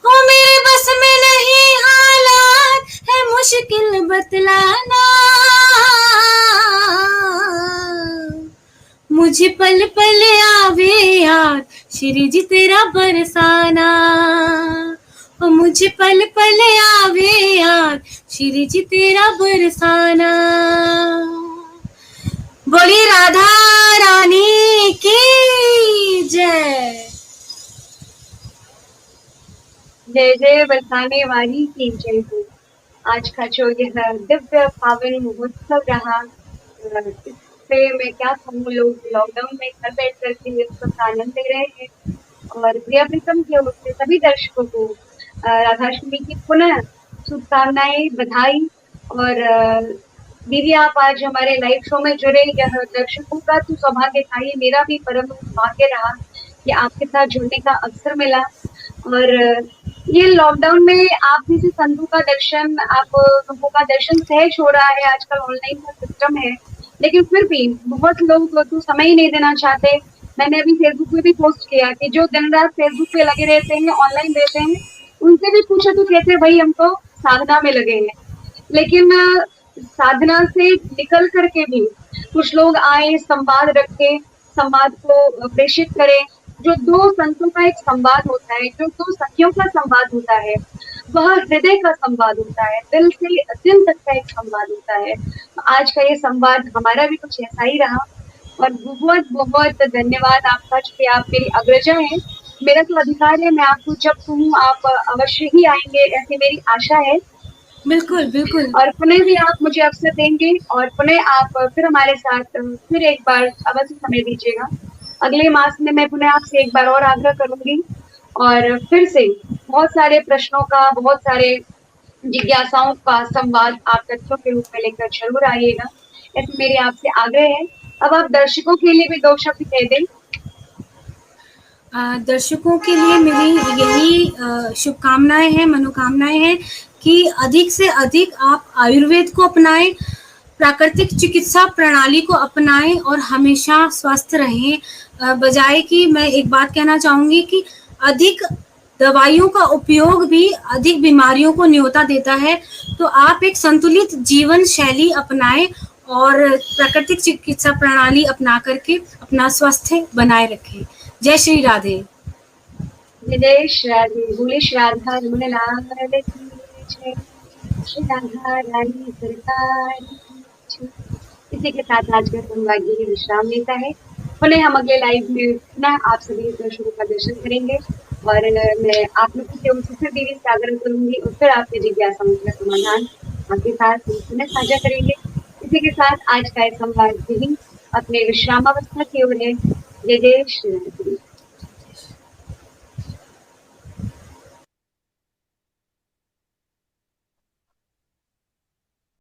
हो मेरे बस में नहीं हालात, है मुश्किल बतलाना। मुझे पल पल आवे याद श्री जी तेरा बरसाना, ओ मुझे पल पल आवे याद श्री जी तेरा बरसाना। बोली राधा रानी की जय। जय जय बरसाने वाली की जय हो। आज का जो यह दिव्य पावन महोत्सव रहा, इससे मैं क्या कहूँ, लोग लॉकडाउन में घर बैठ करके इसका आनंद ले रहे हैं। और प्रिया प्रीतम की ओर से सभी दर्शकों को राधाष्टमी की पुनः शुभकामनाएं, बधाई। और दीदी आप आज हमारे लाइव शो में जुड़े, यह दर्शकों का तो सौभाग्य था, ये मेरा भी परम भाग्य रहा कि आपके साथ जुड़ने का अवसर मिला। और ये लॉकडाउन में आप जैसे संतों का दर्शन, आप लोगों का दर्शन सहज हो रहा है, आजकल ऑनलाइन का सिस्टम है, लेकिन फिर भी बहुत लोग तो समय ही नहीं देना चाहते। मैंने अभी फेसबुक पे भी पोस्ट किया कि जो दिन रात फेसबुक पे लगे रहते हैं, ऑनलाइन रहते हैं, उनसे भी पूछा तो कहते हैं भाई हम तो साधना में लगे हैं। लेकिन साधना से निकल करके भी कुछ लोग आए, संवाद रखे, संवाद को प्रेषित करें। जो दो संतों का एक संवाद होता है, जो दो सखियों का संवाद होता है, वह हृदय का संवाद होता है, दिल से दिल तक का एक संवाद होता है। आज का ये संवाद हमारा भी कुछ ऐसा ही रहा। और बहुत बहुत धन्यवाद आपका कि आप मेरी अग्रजा हैं। मेरा तो अधिकार है, मैं आपको जब कहूँ आप अवश्य ही आएंगे, ऐसी मेरी आशा है। बिल्कुल बिल्कुल। और पुनः भी आप मुझे अवसर देंगे और पुनः आप फिर हमारे साथ फिर एक बार अवश्य समय दीजिएगा। अगले मास में मैं पुनः आपसे एक बार और आग्रह करूंगी और फिर से बहुत सारे प्रश्नों का, बहुत सारे जिज्ञासाओं का संवाद आप तथ्यों के रूप में लेकर जरूर आइएगा, ऐसे मेरी आपसे आग्रह है। अब आप दर्शकों के लिए भी दो शब्द कह दें। दर्शकों के लिए मेरी यही शुभकामनाएं हैं, मनोकामनाएं हैं कि अधिक से अधिक आप आयुर्वेद को अपनाएं, प्राकृतिक चिकित्सा प्रणाली को अपनाएं और हमेशा स्वस्थ रहें। बजाय कि मैं एक बात कहना चाहूँगी कि अधिक दवाइयों का उपयोग भी अधिक बीमारियों को न्योता देता है, तो आप एक संतुलित जीवन शैली अपनाएं और प्राकृतिक चिकित्सा प्रणाली अपना करके अपना स्वास्थ्य बनाए रखें। जय श्री राधे। जय श्री राधे। बोले श्री राधा रमण लाल की जय, श्री राधा रानी सरकार की जय। इसी के साथ आज का संवाद यही विश्राम लेता है। पुनः हम अगले लाइव में पुनः आप सभी दर्शकों का दर्शन करेंगे और मैं आप लोगों के उनसे फिर देवी से आग्रह करूंगी और फिर आपके जिज्ञासाओं का समाधान आपके साथ पुनः साझा करेंगे। इसी के साथ आज का संवाद यही अपने विश्रामावस्था की ओर है। जय जय श्री राधे।